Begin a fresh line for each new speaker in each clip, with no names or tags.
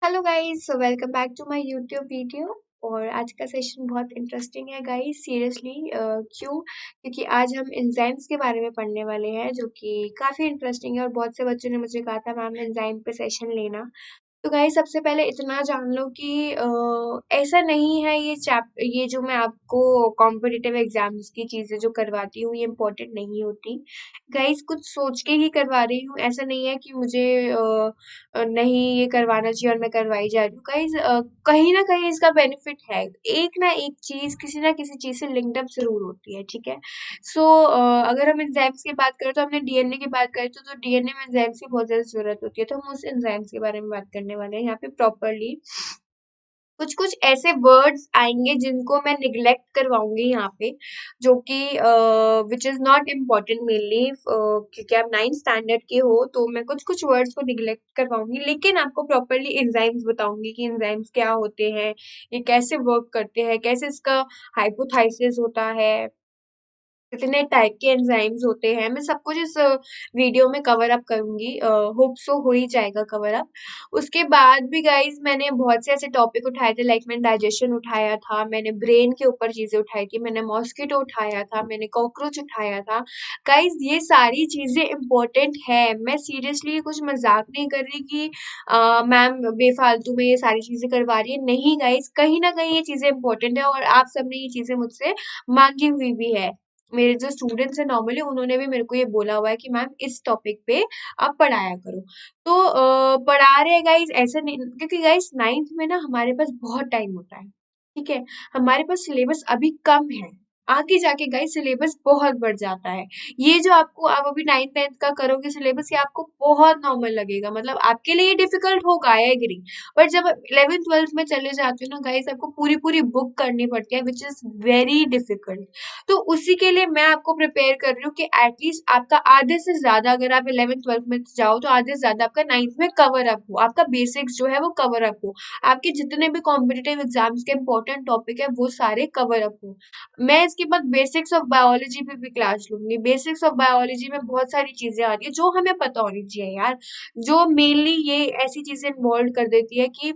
Hello guys, welcome back to my YouTube video. और आज का सेशन बहुत इंटरेस्टिंग है गाइस, सीरियसली। क्यों? क्योंकि आज हम एंजाइम्स के बारे में पढ़ने वाले हैं, जो कि काफ़ी इंटरेस्टिंग है। और बहुत से बच्चों ने मुझे कहा था मैम एंजाइम पे सेशन लेना। तो गाइस सबसे पहले इतना जान लो कि ऐसा नहीं है ये जो मैं आपको कॉम्पिटिटिव एग्जाम्स की चीज़ें जो करवाती हूँ ये इम्पोर्टेंट नहीं होती। गाइस कुछ सोच के ही करवा रही हूँ, ऐसा नहीं है कि मुझे नहीं ये करवाना चाहिए और मैं करवाई जा रही हूँ। गाइस कहीं ना कहीं इसका बेनिफिट है। एक ना एक चीज़ किसी ना किसी चीज़ से लिंक्ड अप ज़रूर होती है, ठीक है। सो अगर हम एंजाइम्स की बात करें तो हमने डीएनए की बात करी तो डीएनए में एंजाइम्स की बहुत ज़्यादा ज़रूरत होती है, तो हम उस एंजाइम्स के बारे में बात करने वाले हैं यहाँ पे प्रॉपरली। कुछ कुछ ऐसे वर्ड्स आएंगे जिनको मैं निग्लेक्ट करवाऊंगी यहाँ पे, जो कि which is not important mainly, क्योंकि आप 9th स्टैंडर्ड के हो, तो मैं कुछ कुछ वर्ड्स को निग्लेक्ट करवाऊंगी, लेकिन आपको प्रॉपरली एंजाइम्स बताऊंगी कि एंजाइम्स क्या होते हैं, ये कैसे वर्क करते हैं, कैसे इसका हाइपोथाइसिस होता है, कितने टाइप के एंजाइम्स होते हैं। मैं सब कुछ इस वीडियो में कवर अप करूंगी, होप सो हो ही जाएगा कवर अप। उसके बाद भी गाइज मैंने बहुत से ऐसे टॉपिक उठाए थे, लाइक मैंने डाइजेशन उठाया था, मैंने ब्रेन के ऊपर चीजें उठाई थी, मैंने मॉस्किटो उठाया था, मैंने कॉकरोच उठाया था। गाइज ये सारी चीजें इंपॉर्टेंट है, मैं सीरियसली कुछ मजाक नहीं कर रही कि मैम बेफालतू में ये सारी चीजें करवा रही है। नहीं गाइज, कहीं ना कहीं ये चीजें इंपॉर्टेंट है और आप सबने ये चीजें मुझसे मांगी हुई भी है। मेरे जो स्टूडेंट्स हैं नॉर्मली उन्होंने भी मेरे को ये बोला हुआ है कि मैम इस टॉपिक पे आप पढ़ाया करो। तो पढ़ा रहे हैं गाइस, ऐसे नहीं, क्योंकि गाइस 9th में ना हमारे पास बहुत टाइम होता है, ठीक है। हमारे पास सिलेबस अभी कम है, आगे जाके गाइस सिलेबस बहुत बढ़ जाता है। ये जो आपको आप अभी 9th 10th का करोगे सिलेबस, ये आपको बहुत नॉर्मल लगेगा, मतलब आपके लिए डिफिकल्ट होगा, आई एग्री। बट जब 11th 12th में चले जाते हो ना गाइस, आपको पूरी पूरी बुक करनी पड़ती है, विच इज वेरी डिफिकल्ट। तो उसी के लिए मैं आपको प्रिपेयर कर रही हूँ कि एटलीस्ट आपका आधे से ज्यादा, अगर आप 11th 12th में जाओ तो आधे से ज्यादा आपका 9th में कवर अप हो, आपका बेसिक्स जो है वो कवर अप हो, आपके जितने भी कॉम्पिटिटिव एग्जाम्स के इंपॉर्टेंट टॉपिक है वो सारे कवर अप हो। मैं इसके बाद बेसिक्स ऑफ बायोलॉजी पे भी क्लास लूंगी। बेसिक्स ऑफ बायोलॉजी में बहुत सारी चीजें आ रही है जो हमें पता होनी चाहिए यार, जो मेनली ये ऐसी चीजें इन्वॉल्व कर देती है कि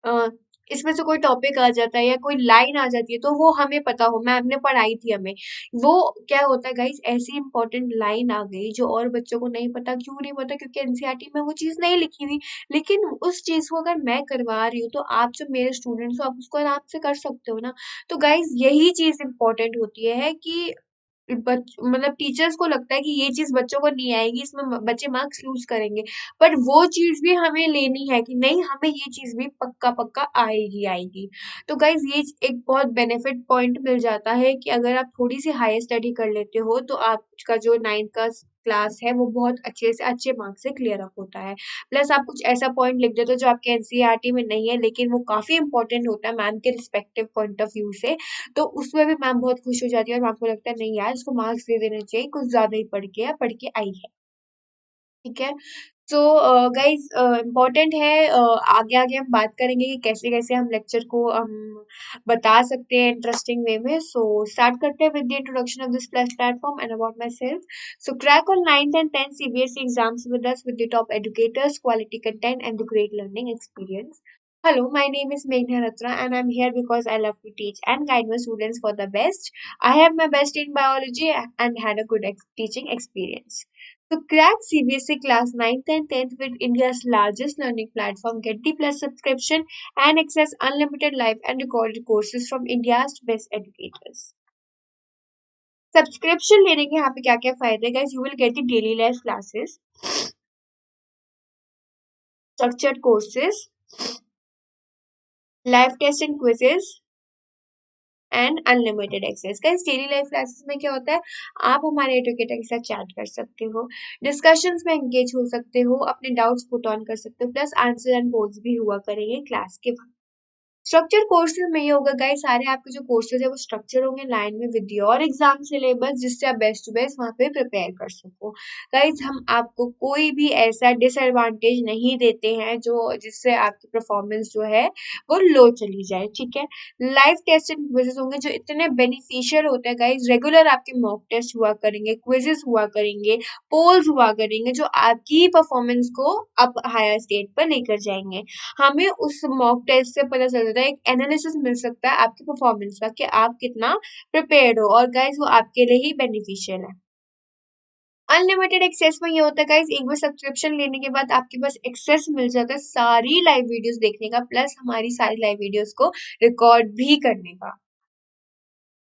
अ, इसमें से कोई टॉपिक आ जाता है या कोई लाइन आ जाती है तो वो हमें पता हो, मैम ने पढ़ाई थी हमें। वो क्या होता है गाइस, ऐसी इंपॉर्टेंट लाइन आ गई जो और बच्चों को नहीं पता। क्यों नहीं पता? क्योंकि एनसीईआरटी में वो चीज नहीं लिखी हुई। लेकिन उस चीज को अगर मैं करवा रही हूँ तो आप जो मेरे स्टूडेंट्स हो आप उसको आराम से कर सकते हो ना। तो गाइस यही चीज इंपॉर्टेंट होती है कि मतलब टीचर्स को लगता है कि ये चीज बच्चों को नहीं आएगी, इसमें बच्चे मार्क्स लूज करेंगे। पर वो चीज भी हमें लेनी है कि नहीं, हमें ये चीज भी पक्का पक्का आएगी आएगी। तो गाइज ये एक बहुत बेनिफिट पॉइंट मिल जाता है कि अगर आप थोड़ी सी हाई स्टडी कर लेते हो तो आपका जो 9th का क्लास है वो बहुत अच्छे से अच्छे मार्क्स से क्लियर अप होता है। प्लस आप कुछ ऐसा पॉइंट लिख देते हो जो आपके एनसीईआरटी में नहीं है, लेकिन वो काफी इंपॉर्टेंट होता है मैम के रिस्पेक्टिव पॉइंट ऑफ व्यू से। तो उसमें भी मैम बहुत खुश हो जाती है और मैम को लगता है नहीं यार इसको मार्क्स दे देने चाहिए, कुछ ज्यादा ही पढ़ के या पढ़ के आई है, ठीक है। सो गाइज इम्पोर्टेंट है, आगे आगे हम बात करेंगे कि कैसे कैसे हम लेक्चर को हम बता सकते हैं इंटरेस्टिंग वे में। सो स्टार्ट करते हैं with the introduction of this platform and about my self. So crack on 9th and 10th CBSE exams with us with the top educators, quality content and the great learning experience. Hello, my name is Meghna Ratra and I'm here because I love to teach and guide my students for the best. I have my best in biology and had a good teaching experience. To crack CBSE class 9th and 10th with India's largest learning platform, get the Plus subscription and access unlimited live and recorded courses from India's best educators. Subscription लेने के यहाँ पे क्या क्या फायदे guys, you will get the daily life classes, structured courses, live test and quizzes and unlimited access. Guys daily life classes में क्या होता है, आप हमारे एडुकेटर के साथ चैट कर सकते हो, डिस्कशंस में एंगेज हो सकते हो, अपने डाउट्स पुट ऑन कर सकते हो, प्लस आंसर एंड पोल्स भी हुआ करेंगे क्लास के वक्त। स्ट्रक्चर कोर्सेज में ये होगा गाइस, सारे आपके जो कोर्सेज है वो स्ट्रक्चर होंगे लाइन में विद योर एग्जाम सिलेबस, जिससे आप बेस्ट टू बेस्ट वहां पे प्रिपेयर कर सको। गाइस हम आपको कोई भी ऐसा डिसएडवांटेज नहीं देते हैं जो जिससे आपकी परफॉर्मेंस जो है वो लो चली जाए, ठीक है। लाइव टेस्ट एंड क्विजेस होंगे जो इतने बेनिफिशियल होते हैं गाइस। रेगुलर आपके मॉक टेस्ट हुआ करेंगे, क्विजेस हुआ करेंगे, पोल्स हुआ करेंगे, जो आपकी परफॉर्मेंस को अप हायर स्टेट पर लेकर जाएंगे। हमें उस मॉक टेस्ट से पता चल जाता है, एक एनालिसिस मिल सकता है आपकी परफॉर्मेंस का कि आप कितना प्रिपेयर्ड हो, और गाइस वो आपके लिए ही बेनिफिशियल है। अनलिमिटेड एक्सेस में ये होता है गाइस, एक बार सब्सक्रिप्शन लेने के बाद आपके पास एक्सेस मिल जाता है सारी लाइव वीडियोस देखने का, प्लस हमारी सारी लाइव वीडियोस को रिकॉर्ड भी करने का।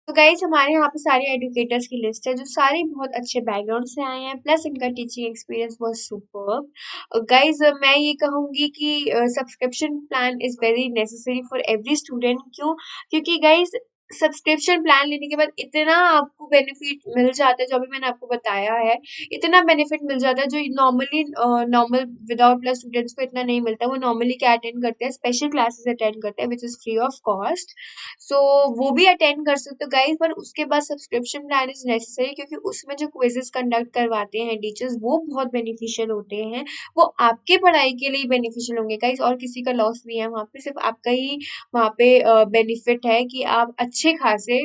तो गाइस हमारे यहाँ पे सारे एडुकेटर्स की लिस्ट है जो सारे बहुत अच्छे बैकग्राउंड से आए हैं, प्लस इनका टीचिंग एक्सपीरियंस बहुत सुपर्ब। गाइस मैं ये कहूंगी कि subscription plan is very necessary for every student. क्यों? क्योंकि गाइस सब्सक्रिप्शन प्लान लेने के बाद इतना आपको बेनिफिट मिल जाता है, जो अभी मैंने आपको बताया है, इतना बेनिफिट मिल जाता है जो normally normal without plus students को इतना नहीं मिलता। वो नॉर्मली क्या अटेंड करते हैं, स्पेशल क्लासेस अटेंड करते हैं which is free of cost. So वो भी अटेंड कर सकते हो गाइस, पर उसके बाद सब्सक्रिप्शन प्लान इज नेसेसरी, क्योंकि उसमें जो क्विजेस कंडक्ट करवाते हैं टीचर्स वो बहुत बेनिफिशियल होते हैं। वो आपके पढ़ाई के लिए बेनिफिशियल होंगे गाइस, और किसी का लॉस नहीं है वहां पे, सिर्फ आपका ही वहां पे बेनिफिट है कि आप अच्छे खासे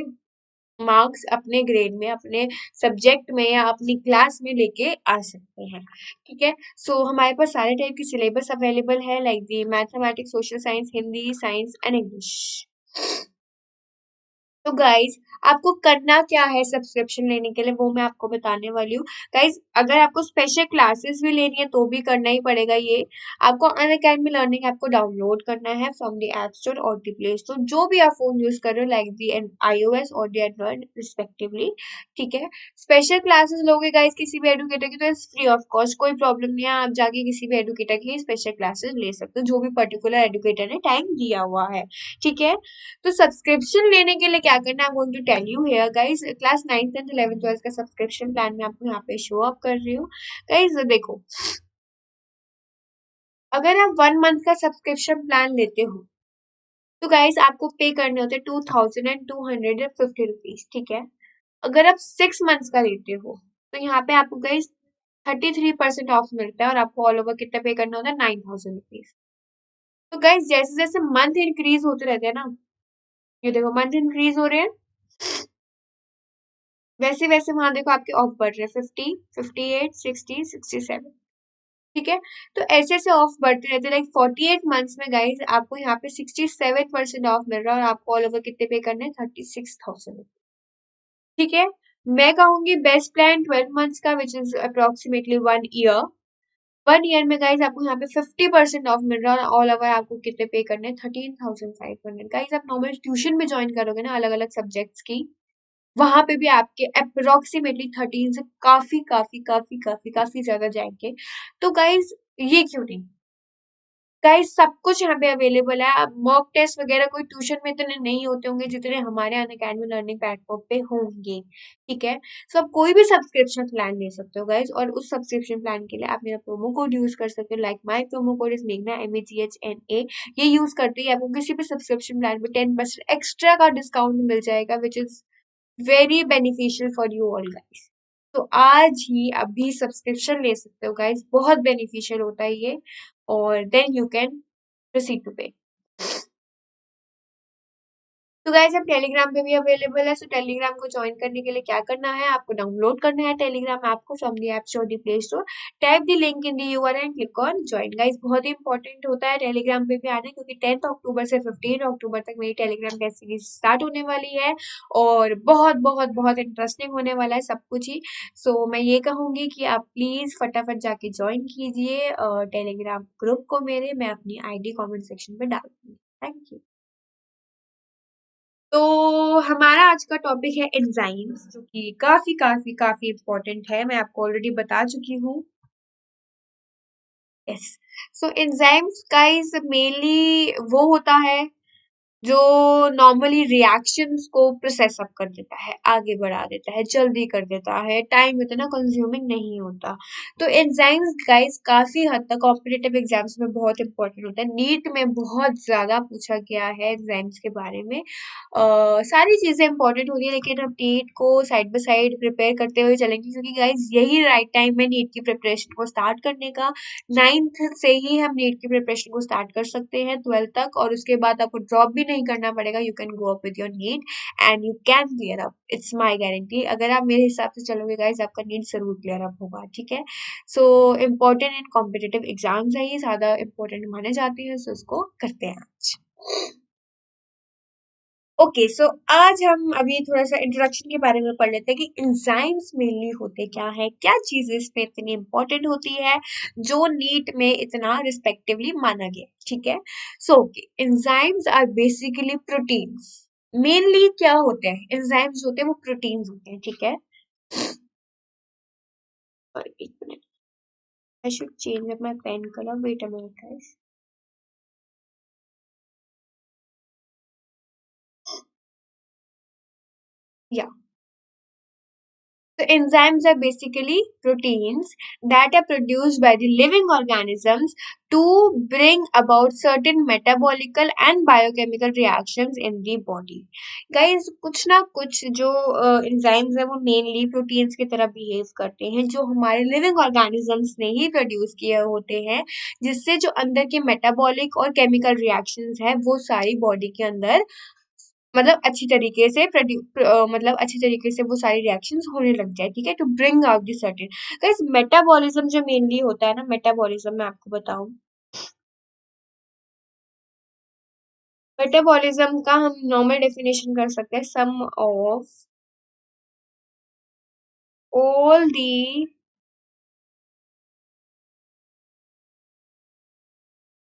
मार्क्स अपने ग्रेड में, अपने सब्जेक्ट में या अपनी क्लास में लेके आ सकते हैं, ठीक है। सो हमारे पास सारे टाइप की सिलेबस अवेलेबल है, like the mathematics, social science, Hindi, science and English. तो गाइज आपको करना क्या है सब्सक्रिप्शन लेने के लिए, वो मैं आपको बताने वाली हूँ। गाइज अगर आपको स्पेशल क्लासेस भी लेनी है तो भी करना ही पड़ेगा ये। आपको अनअकैडमी लर्निंग ऐप को डाउनलोड करना है फ्रॉम द ऐप स्टोर और द प्ले स्टोर, जो भी आप फोन यूज कर रहे हो, लाइक दी iOS और द एंड्रॉइड रिस्पेक्टिवली, ठीक है। स्पेशल क्लासेस लोगे गाइज किसी भी एडुकेटर की तो इट्स फ्री ऑफ कॉस्ट, कोई प्रॉब्लम नहीं है, आप जाके किसी भी एडुकेटर की स्पेशल क्लासेस ले सकते हो जो भी पर्टिकुलर एडुकेटर ने टाइम दिया हुआ है, ठीक है। तो सब्सक्रिप्शन लेने के लिए क्या करना है, I going to tell you here guys. Class 9th and 11th 12th का सब्सक्रिप्शन प्लान मैं आपको यहाँ पे शो अप कर रही हूँ। गाइस देखो, अगर आप 1 मंथ का सब्सक्रिप्शन प्लान लेते हो तो गाइस आपको पे करने होते हैं 2250 रुपीज, ठीक है। अगर आप 6 मंथ्स का लेते हो तो यहाँ पे आपको गाइस 33% ऑफ मिलता है, और आपको ऑल ओवर कितना पे करना होता है, 9000 रुपीज। तो गाइस जैसे जैसे मंथ इंक्रीज होते रहते हैं ना, ये देखो मंथ इंक्रीज हो रहे हैं, वैसे वैसे वहां देखो आपके ऑफ बढ़ रहे हैं, 50, 58, 60, 67, ठीक है। तो ऐसे ऐसे ऑफ बढ़ते रहते हैं, लाइक 48 मंथ्स में गाइस आपको यहाँ पे 67% ऑफ मिल रहा है, और आपको ऑल ओवर कितने पे करने हैं, 36,000, ठीक है। मैं कहूंगी बेस्ट प्लान 12 मंथ्स का which is approximately 1 year. 1 year में गाइस आपको यहाँ पे 50% ऑफ मिल रहा है, और ऑल ओवर आपको कितने पे करने हैं, 13,500। गाइस आप नॉर्मल ट्यूशन में ज्वाइन करोगे ना अलग अलग सब्जेक्ट्स की, वहां पे भी आपके अप्रोक्सीमेटली 13 से काफी काफी काफी काफी काफी ज्यादा जाएंगे। तो गाइज ये क्यों नहीं, गाइज सब कुछ यहाँ पे अवेलेबल है। अब मॉक टेस्ट वगैरह कोई ट्यूशन में इतने नहीं होते होंगे जितने हमारे अनअकैडमी लर्निंग प्लेटफॉर्म पे होंगे, ठीक है। सो आप कोई भी सब्सक्रिप्शन प्लान ले सकते हो गाइज, और उस सब्सक्रिप्शन प्लान के लिए आप मेरा प्रोमो कोड यूज कर सकते हो, like my promo code is मेघना MEGHNA। ये यूज करते ही आपको किसी भी सब्सक्रिप्शन प्लान पे 10% एक्स्ट्रा का डिस्काउंट मिल जाएगा, विच is very beneficial for you all guys. तो आज ही अभी सब्सक्रिप्शन ले सकते हो गाइस, बहुत बेनिफिशियल होता है ये, और then you can proceed to pay. तो गाइस हम टेलीग्राम पे भी अवेलेबल है, सो टेलीग्राम को ज्वाइन करने के लिए क्या करना है, आपको डाउनलोड करना है टेलीग्राम ऐप को from the app store, the play store, type the link in the URL and click on join. Guys बहुत ही इंपॉर्टेंट होता है टेलीग्राम पे भी आना, क्योंकि 10 अक्टूबर से 15 अक्टूबर तक मेरी टेलीग्राम टेस्ट सीरीज स्टार्ट होने वाली है, और बहुत बहुत बहुत इंटरेस्टिंग होने वाला है सब कुछ ही। सो मैं ये कहूंगी कि आप प्लीज फटाफट जाके ज्वाइन कीजिए टेलीग्राम ग्रुप को मेरे, मैं अपनी ID कॉमेंट सेक्शन पे डाल दूंगी। Thank you. तो हमारा आज का टॉपिक है एंजाइम्स, जो कि काफी काफी काफी इम्पोर्टेंट है, मैं आपको ऑलरेडी बता चुकी हूँ। यस, सो एंजाइम्स गाइस मेनली वो होता है जो नॉर्मली रिएक्शंस को प्रोसेस अप कर देता है, आगे बढ़ा देता है, जल्दी कर देता है, टाइम इतना कंज्यूमिंग नहीं होता। तो एंजाइम्स गाइस काफी हद तक कॉम्पिटिटिव एग्जाम्स में बहुत इंपॉर्टेंट होता है। नीट में बहुत ज्यादा पूछा गया है एग्जाम्स के बारे में। सारी चीजें इंपॉर्टेंट होती है, लेकिन हम नीट को साइड बाय साइड प्रिपेयर करते हुए चलेंगे, क्योंकि गाइस यही राइट टाइम है नीट की प्रिपरेशन को स्टार्ट करने का। 9th से ही हम नीट की प्रिपरेशन को स्टार्ट कर सकते हैं 12th तक, और उसके बाद आपको ड्रॉप भी नहीं करना पड़ेगा। You can go up with your neat and you can clear up, it's my guarantee. अगर आप मेरे हिसाब से चलोगे गाइस, आपका नीट जरूर क्लियर अप होगा, ठीक है। So important in competitive exams है, ये ज्यादा इम्पोर्टेंट माने जाते हैं, सो इसको करते हैं आज। ओके, सो आज हम अभी थोड़ा सा इंट्रोडक्शन के बारे में पढ़ लेते हैं कि एंजाइम्स मेनली होते क्या है, क्या चीजें इसमें इतनी इंपॉर्टेंट होती है जो नीट में इतना रिस्पेक्टिवली माना गया, ठीक है। So okay, enzymes are basically proteins. Mainly क्या होते हैं एंजाइम्स, होते हैं वो प्रोटीन्स होते हैं, ठीक है। और एक minute, I should change up my pen colour, wait a minute guys. Yeah, so enzymes are basically proteins that are produced by the living organisms to bring about certain metabolical and biochemical reactions in the body. Guys, कुछ ना कुछ जो enzymes है वो mainly proteins की तरह behave करते हैं, जो हमारे living organisms ने ही produce किए होते हैं, जिससे जो अंदर के metabolic और chemical reactions है वो सारी body के अंदर मतलब अच्छी तरीके से मतलब अच्छी तरीके से वो सारी रिएक्शंस होने लग जाए, ठीक है, to bring out the certain. Guys, metabolism जो मेनली होता है ना, मेटाबॉलिज्म मैं आपको बताऊं, मेटाबॉलिज्म का हम नॉर्मल डेफिनेशन कर सकते हैं, sum of all the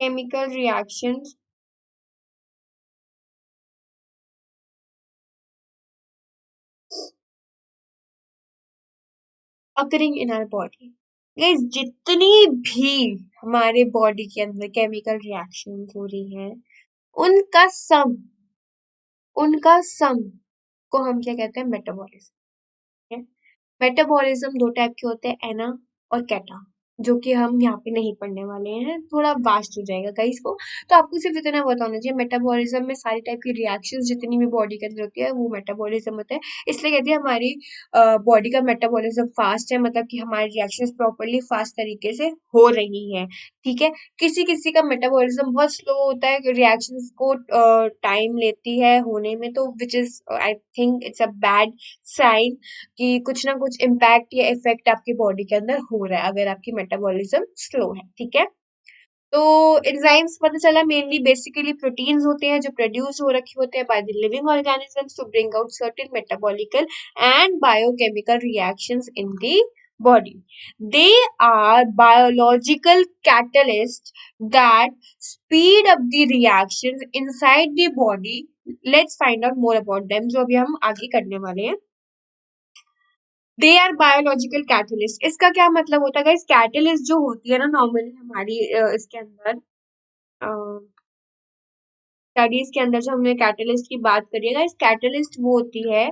chemical reactions occurring in our body. Guys, जितनी भी हमारे बॉडी के अंदर केमिकल रिएक्शंस हो रही हैं, उनका सम उनका सम को हम क्या कहते हैं, मेटाबॉलिज्म। मेटाबॉलिज्म दो टाइप के होते हैं, एना और कैटा, जो कि हम यहाँ पे नहीं पढ़ने वाले हैं, थोड़ा वास्ट हो जाएगा गाइस को। तो आपको सिर्फ इतना पता होना चाहिए, मेटाबॉलिज्म में सारी टाइप की रिएक्शंस जितनी भी बॉडी के अंदर होती है वो मेटाबॉलिज्म होता है। इसलिए कहते हैं हमारी बॉडी का मेटाबॉलिज्म फास्ट है, मतलब कि हमारी रिएक्शंस प्रॉपरली फास्ट तरीके से हो रही है, ठीक है। किसी किसी का मेटाबॉलिज्म बहुत स्लो होता है, रिएक्शंस को टाइम लेती है होने में, तो which is I think it's a bad sign कि कुछ ना कुछ इम्पैक्ट या इफेक्ट आपकी बॉडी के अंदर हो रहा है अगर आपकी मेटाबॉलिज्म स्लो है, ठीक है। तो एंजाइम्स पता चला मेनली बेसिकली प्रोटीन्स होते हैं जो प्रोड्यूस हो रखे होते हैं by the living organisms to bring out certain metabolical and biochemical reactions in the body. They are biological catalysts that speed up the reactions inside the body. Let's find out more about them, जो अभी हम आगे करने वाले हैं। They are biological catalyst, इसका क्या मतलब होता है गाइस, कैटलिस्ट जो होती है ना नॉर्मली हमारी इसके अंदर स्टडीज के अंदर जो हमने कैटलिस्ट की बात करी है गाइस, कैटलिस्ट वो होती है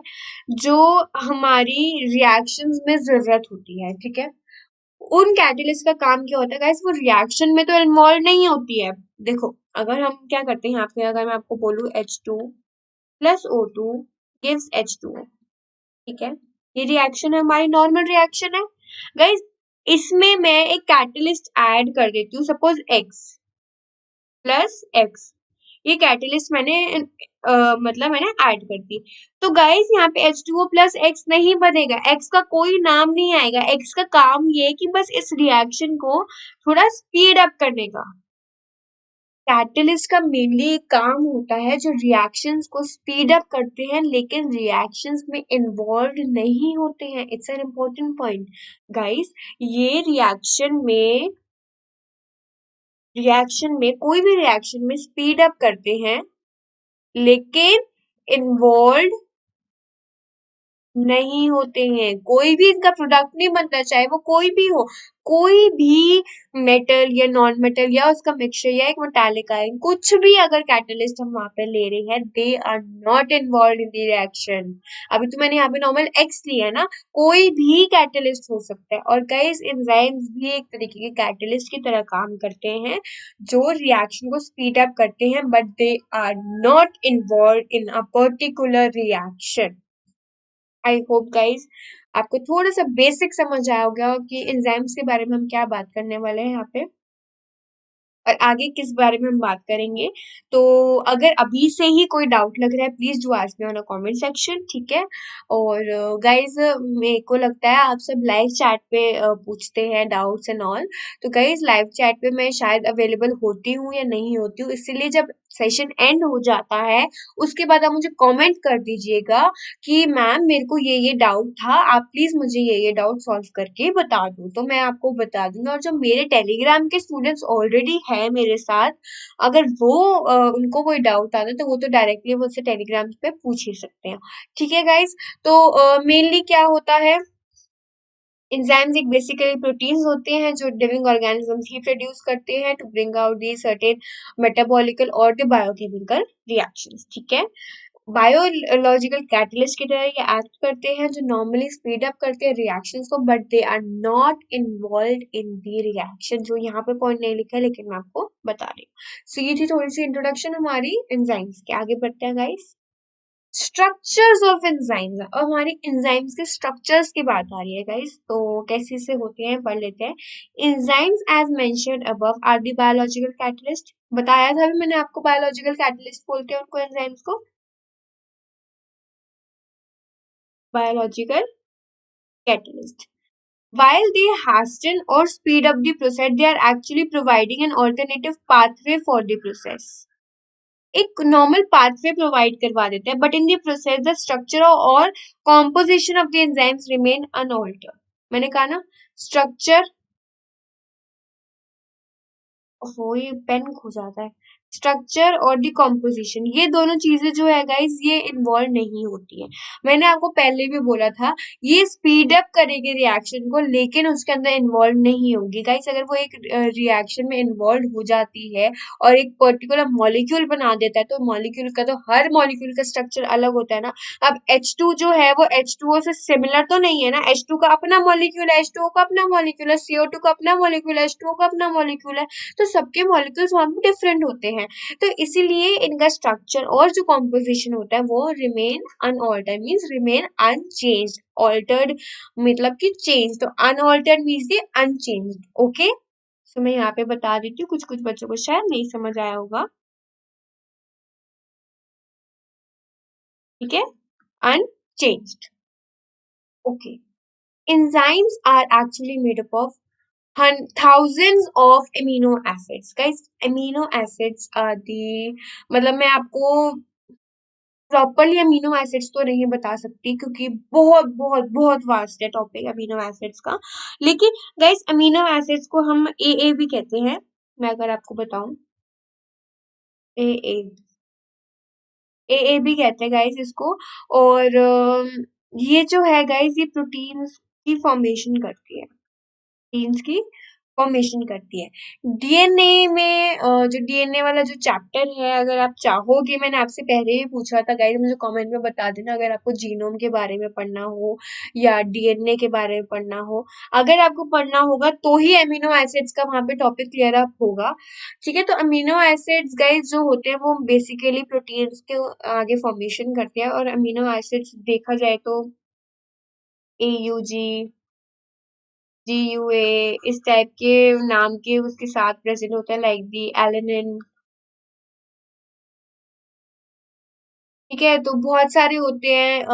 जो हमारी रिएक्शंस में जरूरत होती है, ठीक है। उन कैटलिस्ट का काम क्या होता है गाइस, वो रिएक्शन में तो इन्वॉल्व नहीं होती है। देखो, अगर हम क्या करते हैं यहाँ पे, अगर मैं आपको बोलूँ H2 plus O2 gives H2O, ठीक है, ये रिएक्शन है, हमारी नॉर्मल रिएक्शन है गाइस। इसमें मैं एक कैटलिस्ट ऐड कर देती हूँ, सपोज X प्लस X, ये कैटलिस्ट मैंने मतलब मैंने ऐड कर दी। तो गाइस यहाँ पे H2O प्लस X नहीं बनेगा, X का कोई नाम नहीं आएगा। X का काम ये है कि बस इस रिएक्शन को थोड़ा स्पीड अप करने का। कैटलिस्ट का मेनली काम होता है जो रिएक्शंस को स्पीड अप करते हैं, लेकिन रिएक्शंस में इन्वॉल्व नहीं होते हैं। It's an important point guys. ये रिएक्शन में कोई भी रिएक्शन में स्पीड अप करते हैं, लेकिन इन्वॉल्व नहीं होते हैं, कोई भी इनका प्रोडक्ट नहीं बनता, चाहे वो कोई भी हो, कोई भी मेटल या नॉन मेटल या उसका मिक्सचर या एक मेटालिक आयन, कुछ भी अगर कैटलिस्ट हम वहां पे ले रहे हैं, they are not involve in the reaction. अभी तो मैंने यहाँ पे नॉर्मल एक्स लिया है ना, कोई भी कैटलिस्ट हो सकता है। और गाइस एंजाइम्स भी एक तरीके के कैटलिस्ट की तरह काम करते हैं, जो रिएक्शन को स्पीड अप करते हैं, but they are not involve in a particular reaction. I hope guys आपको थोड़ा सा बेसिक समझ आया होगा कि एंजाइम्स के बारे में हम क्या बात करने वाले हैं यहाँ पे, और आगे किस बारे में हम बात करेंगे। तो अगर अभी से ही कोई डाउट लग रहा है, please do ask me on a comment section, ठीक है। और गाइज मेरे को लगता है आप सब लाइव चैट पे पूछते हैं डाउट्स एंड ऑल। तो गाइज लाइव चैट पे मैं शायद अवेलेबल होती हूँ या नहीं होती हूँ, इसीलिए जब सेशन एंड हो जाता है उसके बाद आप मुझे कमेंट कर दीजिएगा कि मैम मेरे को ये डाउट था, आप प्लीज मुझे ये डाउट सॉल्व करके बता दो, तो मैं आपको बता दूंगी। और जो मेरे टेलीग्राम के स्टूडेंट्स ऑलरेडी है मेरे साथ, अगर वो उनको कोई डाउट आता है तो वो तो डायरेक्टली मुझसे टेलीग्राम पे पूछ ही सकते हैं, ठीक है गाइस। तो मेनली क्या होता है, एंजाइम्स एक बेसिकली प्रोटीन्स होते हैं जो लिविंग ऑर्गेनिजम्स ही प्रोड्यूस करते हैं to bring out the certain metabolical और द बायोकेमिकल रिएक्शंस, ठीक है। बायोलॉजिकल कैटलिस्ट की तरह ये एक्ट करते हैं जो नॉर्मली स्पीड अप करते हैं रिएक्शंस को, but they are not involve in the reaction, जो यहाँ पे पॉइंट नहीं लिखा है लेकिन मैं आपको बता रही हूँ। सो ये थी थोड़ी सी इंट्रोडक्शन हमारी एंजाइम्स की, आगे बढ़ते हैं गाइस। स्ट्रक्चर्स ऑफ एंजाइम्स, और हमारी एंजाइम्स के स्ट्रक्चर्स की बात आ रही है गाइस, तो कैसे से होते हैं पढ़ लेते हैं। Enzymes as mentioned above are the biological catalyst, बताया था भी मैंने आपको, बायोलॉजिकल कैटलिस्ट बोलते हैं उनको, एंजाइम्स को biological catalyst. While they hasten or speed up the process, they are actually providing an alternative pathway for the process. एक नॉर्मल पाथवे प्रोवाइड करवा देते हैं, but in the process the structure और composition of the enzymes remain unaltered. मैंने कहा ना, structure, हो ये पेन खो जाता है, स्ट्रक्चर और दी कॉम्पोजिशन, ये दोनों चीजें जो है गाइस ये इन्वॉल्व नहीं होती है। मैंने आपको पहले भी बोला था, ये स्पीड अप करेगी रिएक्शन को लेकिन उसके अंदर इन्वॉल्व नहीं होगी गाइस। अगर वो एक रिएक्शन में इन्वॉल्व हो जाती है और एक पर्टिकुलर मॉलिक्यूल बना देता है, तो मॉलिक्यूल का तो हर मॉलिक्यूल का स्ट्रक्चर अलग होता है ना। अब H2 जो है वो H2O से सिमिलर तो नहीं है ना, H2 का अपना मॉलिक्यूल है, H2O का अपना मॉलिक्यूल है, CO2 का अपना मॉलिक्यूल है, H2O का अपना मॉलिक्यूल है, तो सबके मॉलिक्यूल्स वहां पे डिफरेंट होते हैं। तो इसीलिए इनका स्ट्रक्चर और जो कॉम्पोजिशन होता है वो remain unaltered, means remain unchanged. Altered मतलब कि चेंज, तो अनऑल्टर्ड मीन्स ये अनचेंज्ड, ओके। सो मैं यहाँ पे बता देती हूँ, कुछ कुछ बच्चों को शायद नहीं समझ आया होगा, ठीक है, unchanged, okay. enzymes are actually made up of thousands of amino acids guys। amino acids are the, मतलब मैं आपको प्रॉपरली अमीनो एसिड्स तो नहीं बता सकती क्योंकि बहुत बहुत बहुत वास्ट है टॉपिक अमीनो एसिड्स का, लेकिन गाइस अमीनो एसिड्स को हम ए भी कहते हैं। मैं अगर आपको बताऊं, ए ए भी कहते हैं गाइस इसको। और ये जो है गाइस ये प्रोटीन्स की फॉर्मेशन करती है, प्रोटीन्स की फॉर्मेशन करती है। डीएनए में जो डीएनए वाला जो चैप्टर है, अगर आप चाहोगे, मैंने आपसे पहले भी पूछा था गाइस, मुझे कमेंट में बता देना अगर आपको जीनोम के बारे में पढ़ना हो या डीएनए के बारे में पढ़ना हो। अगर आपको पढ़ना होगा तो ही अमीनो एसिड्स का वहां पे टॉपिक क्लियर अप होगा, ठीक है। तो अमीनो एसिड्स गाइस जो होते हैं वो बेसिकली प्रोटीन्स के आगे फॉर्मेशन करते हैं। और अमीनो एसिड्स देखा जाए तो AUG, GUA इस टाइप के नाम के उसके साथ प्रेजेंट होता है, लाइक दी एलेनिन, ठीक है। तो बहुत सारे होते हैं,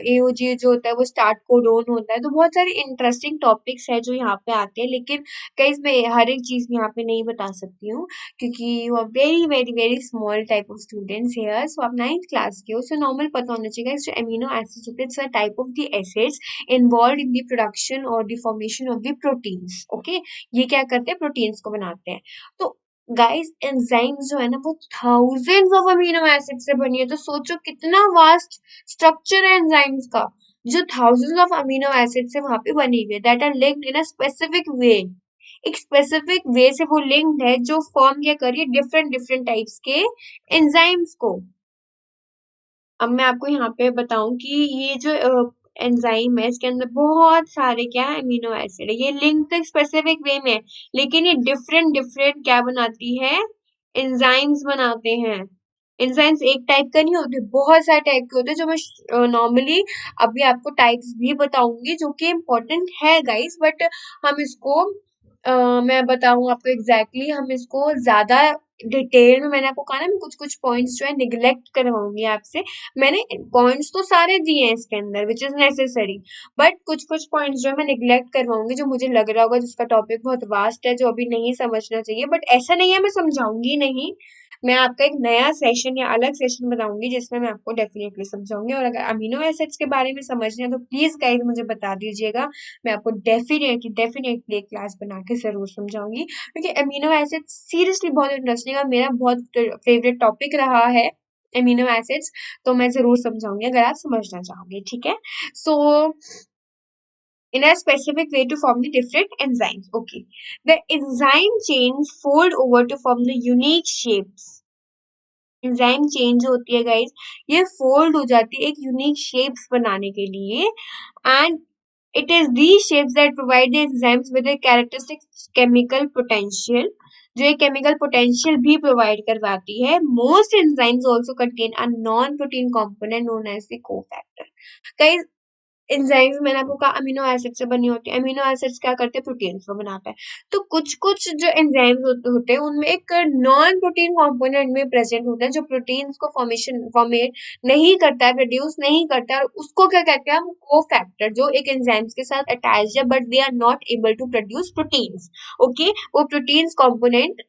AOG जो होता है वो स्टार्ट कोडोन होता है। तो बहुत सारे इंटरेस्टिंग टॉपिक्स है जो यहाँ पे आते हैं, लेकिन कई मैं हर एक चीज यहाँ पे नहीं बता सकती हूँ क्योंकि you are very very very small type of students here. So आप 9th क्लास के हो, सो नॉर्मल पता होना चाहिए जो एमिनो एसिड्स होते हैं type of the acids involve in the production और the formation of the proteins, okay. ये क्या करते हैं, प्रोटीन्स को बनाते हैं। तो गाइस एंजाइम्स जो है ना वो थाउजेंड्स ऑफ अमीनो एसिड से बनी है, तो सोचो कितना वास्ट स्ट्रक्चर है एंजाइम्स का। जो थाउजेंड्स ऑफ अमीनो एसिड से वहां पे बनी हुई है, that are linked in a specific way. एक स्पेसिफिक वे से वो लिंक्ड है, जो फॉर्म क्या करिए डिफरेंट डिफरेंट टाइप्स के एंजाइम्स को। अब मैं आपको यहाँ पे बताऊं कि ये जो एंजाइम है, इसके अंदर बहुत सारे क्या अमीनो एसिड है, ये लिंक तो स्पेसिफिक वे में है, लेकिन ये डिफरेंट डिफरेंट क्या बनाती है, एंजाइम्स बनाते हैं। एंजाइम्स एक टाइप का नहीं होते, बहुत सारे टाइप के होते हैं, जो मैं नॉर्मली अभी आपको टाइप्स भी बताऊंगी, जो कि इम्पोर्टेंट है गाइस, बट हम इसको मैं बताऊं आपको एग्जैक्टली हम इसको ज्यादा डिटेल में, मैंने आपको कहा ना, मैं कुछ कुछ पॉइंट्स जो है निग्लेक्ट करवाऊंगी आपसे। मैंने पॉइंट्स तो सारे दिए हैं इसके अंदर विच इज नेसेसरी, बट कुछ कुछ पॉइंट्स जो है मैं निग्लेक्ट करवाऊंगी, जो मुझे लग रहा होगा जिसका टॉपिक बहुत वास्ट है, जो अभी नहीं समझना चाहिए। बट ऐसा नहीं है मैं समझाऊंगी नहीं, मैं आपका एक नया सेशन या अलग सेशन बनाऊंगी जिसमें मैं आपको डेफिनेटली समझाऊंगी। और अगर अमीनो एसिड्स के बारे में समझना है तो प्लीज गाइस मुझे बता दीजिएगा, मैं आपको डेफिनेटली डेफिनेटली एक क्लास बना के जरूर समझाऊंगी, क्योंकि अमीनो एसिड सीरियसली बहुत इंटरेस्टिंग और मेरा बहुत फेवरेट टॉपिक रहा है अमीनो एसिड्स। तो मैं जरूर समझाऊंगी अगर आप समझना चाहोगे, ठीक है। सो in a specific way to form the different enzymes. Okay, the enzyme chains fold over to form the unique shapes. Enzyme change होती है गाइस, ये फोल्ड हो जाती है एक यूनिक शेप्स बनाने के लिए, and it is the shapes that provide the enzymes with a characteristic chemical potential, जो एक केमिकल पोटेंशियल भी प्रोवाइड करवाती है। Most enzymes also contain a non protein component known as the cofactor. Guys enzymes मैंने आपको कहा amino acid से बनी होती है, अमीनो एसिड्स क्या करते हैं, प्रोटीन्स को बनाता है। तो कुछ कुछ जो एंजाइम्स होते हैं उनमें एक नॉन प्रोटीन कंपोनेंट में प्रेजेंट होता है, जो प्रोटीन्स को फॉर्मेट नहीं करता है, प्रोड्यूस नहीं करता है, और उसको क्या कहते हैं हम, कोफैक्टर, जो एक एंजाइम्स के साथ अटैच है but they are not able to produce proteins. Okay, वो प्रोटीन्स कंपोनेंट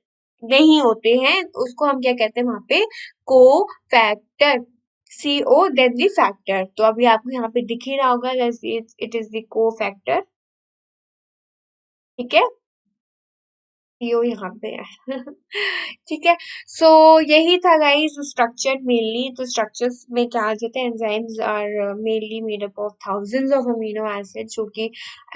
नहीं होते हैं, उसको हम क्या कहते हैं वहां पे, cofactor. CO then the factor। तो अभी आपको यहाँ पे दिख ही रहा होगा, इट इज द को फैक्टर, ठीक है। सीओ यहाँ पे है ठीक है। सो यही था गाइस स्ट्रक्चर मेनली। तो स्ट्रक्चर्स में क्या आ जाता है, enzymes are mainly made up of thousands of amino acid, जो कि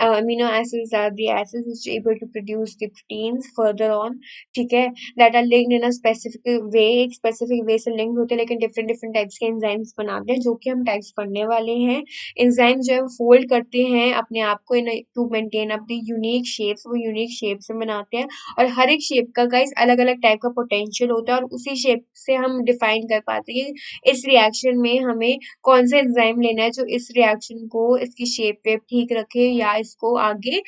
amino acids are the acids which able to produce the proteins further on, ठीक है, that are linked in a specific way, एक स्पेसिफिक वे से linked होते हैं, लेकिन different different types के एंजाइम्स बनाते हैं, जो कि हम टाइप्स पढ़ने वाले हैं। एंजाइम जो है फोल्ड करते हैं अपने आप को इन टू मेंटेन अपनी यूनिक शेप्स, वो यूनिक शेप से बनाते हैं, और हर एक शेप का गाइस अलग अलग टाइप का पोटेंशियल होता है, और उसी शेप से हम डिफाइन कर पाते हैं कि इस रिएक्शन में हमें कौन सा एंजाइम लेना है, जो इस रिएक्शन को इसकी शेप वेप ठीक रखे या इसको आगे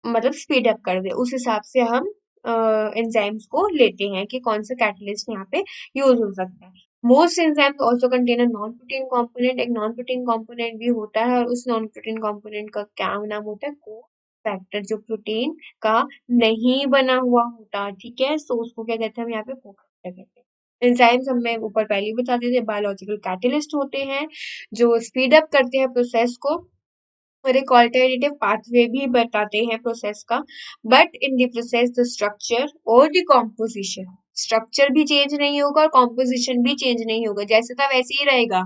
मतलब स्पीड अप कर दे, उस हिसाब से हम एंजाइम्स को लेते हैं कि कौन सा कैटलिस्ट यहाँ पे यूज हो सकता है। Most enzymes also contain a non protein component, एक नॉन प्रोटीन कंपोनेंट भी होता है, और उस नॉन प्रोटीन कंपोनेंट का क्या नाम होता है, को फैक्टर, जो प्रोटीन का नहीं बना हुआ होता, ठीक है। सो उसको क्या कहते हैं हम यहाँ पे, को फैक्टर कहते हैं। एंजाइम्स हमें ऊपर पहले ही बता देते, बायोलॉजिकल कैटलिस्ट होते हैं जो स्पीड अप करते हैं प्रोसेस को, और एक ऑल्टरनेटिव पाथवे भी बताते हैं प्रोसेस का। But in the process the structure और द कॉम्पोजिशन, स्ट्रक्चर भी चेंज नहीं होगा और कॉम्पोजिशन भी चेंज नहीं होगा, जैसे था वैसे ही रहेगा,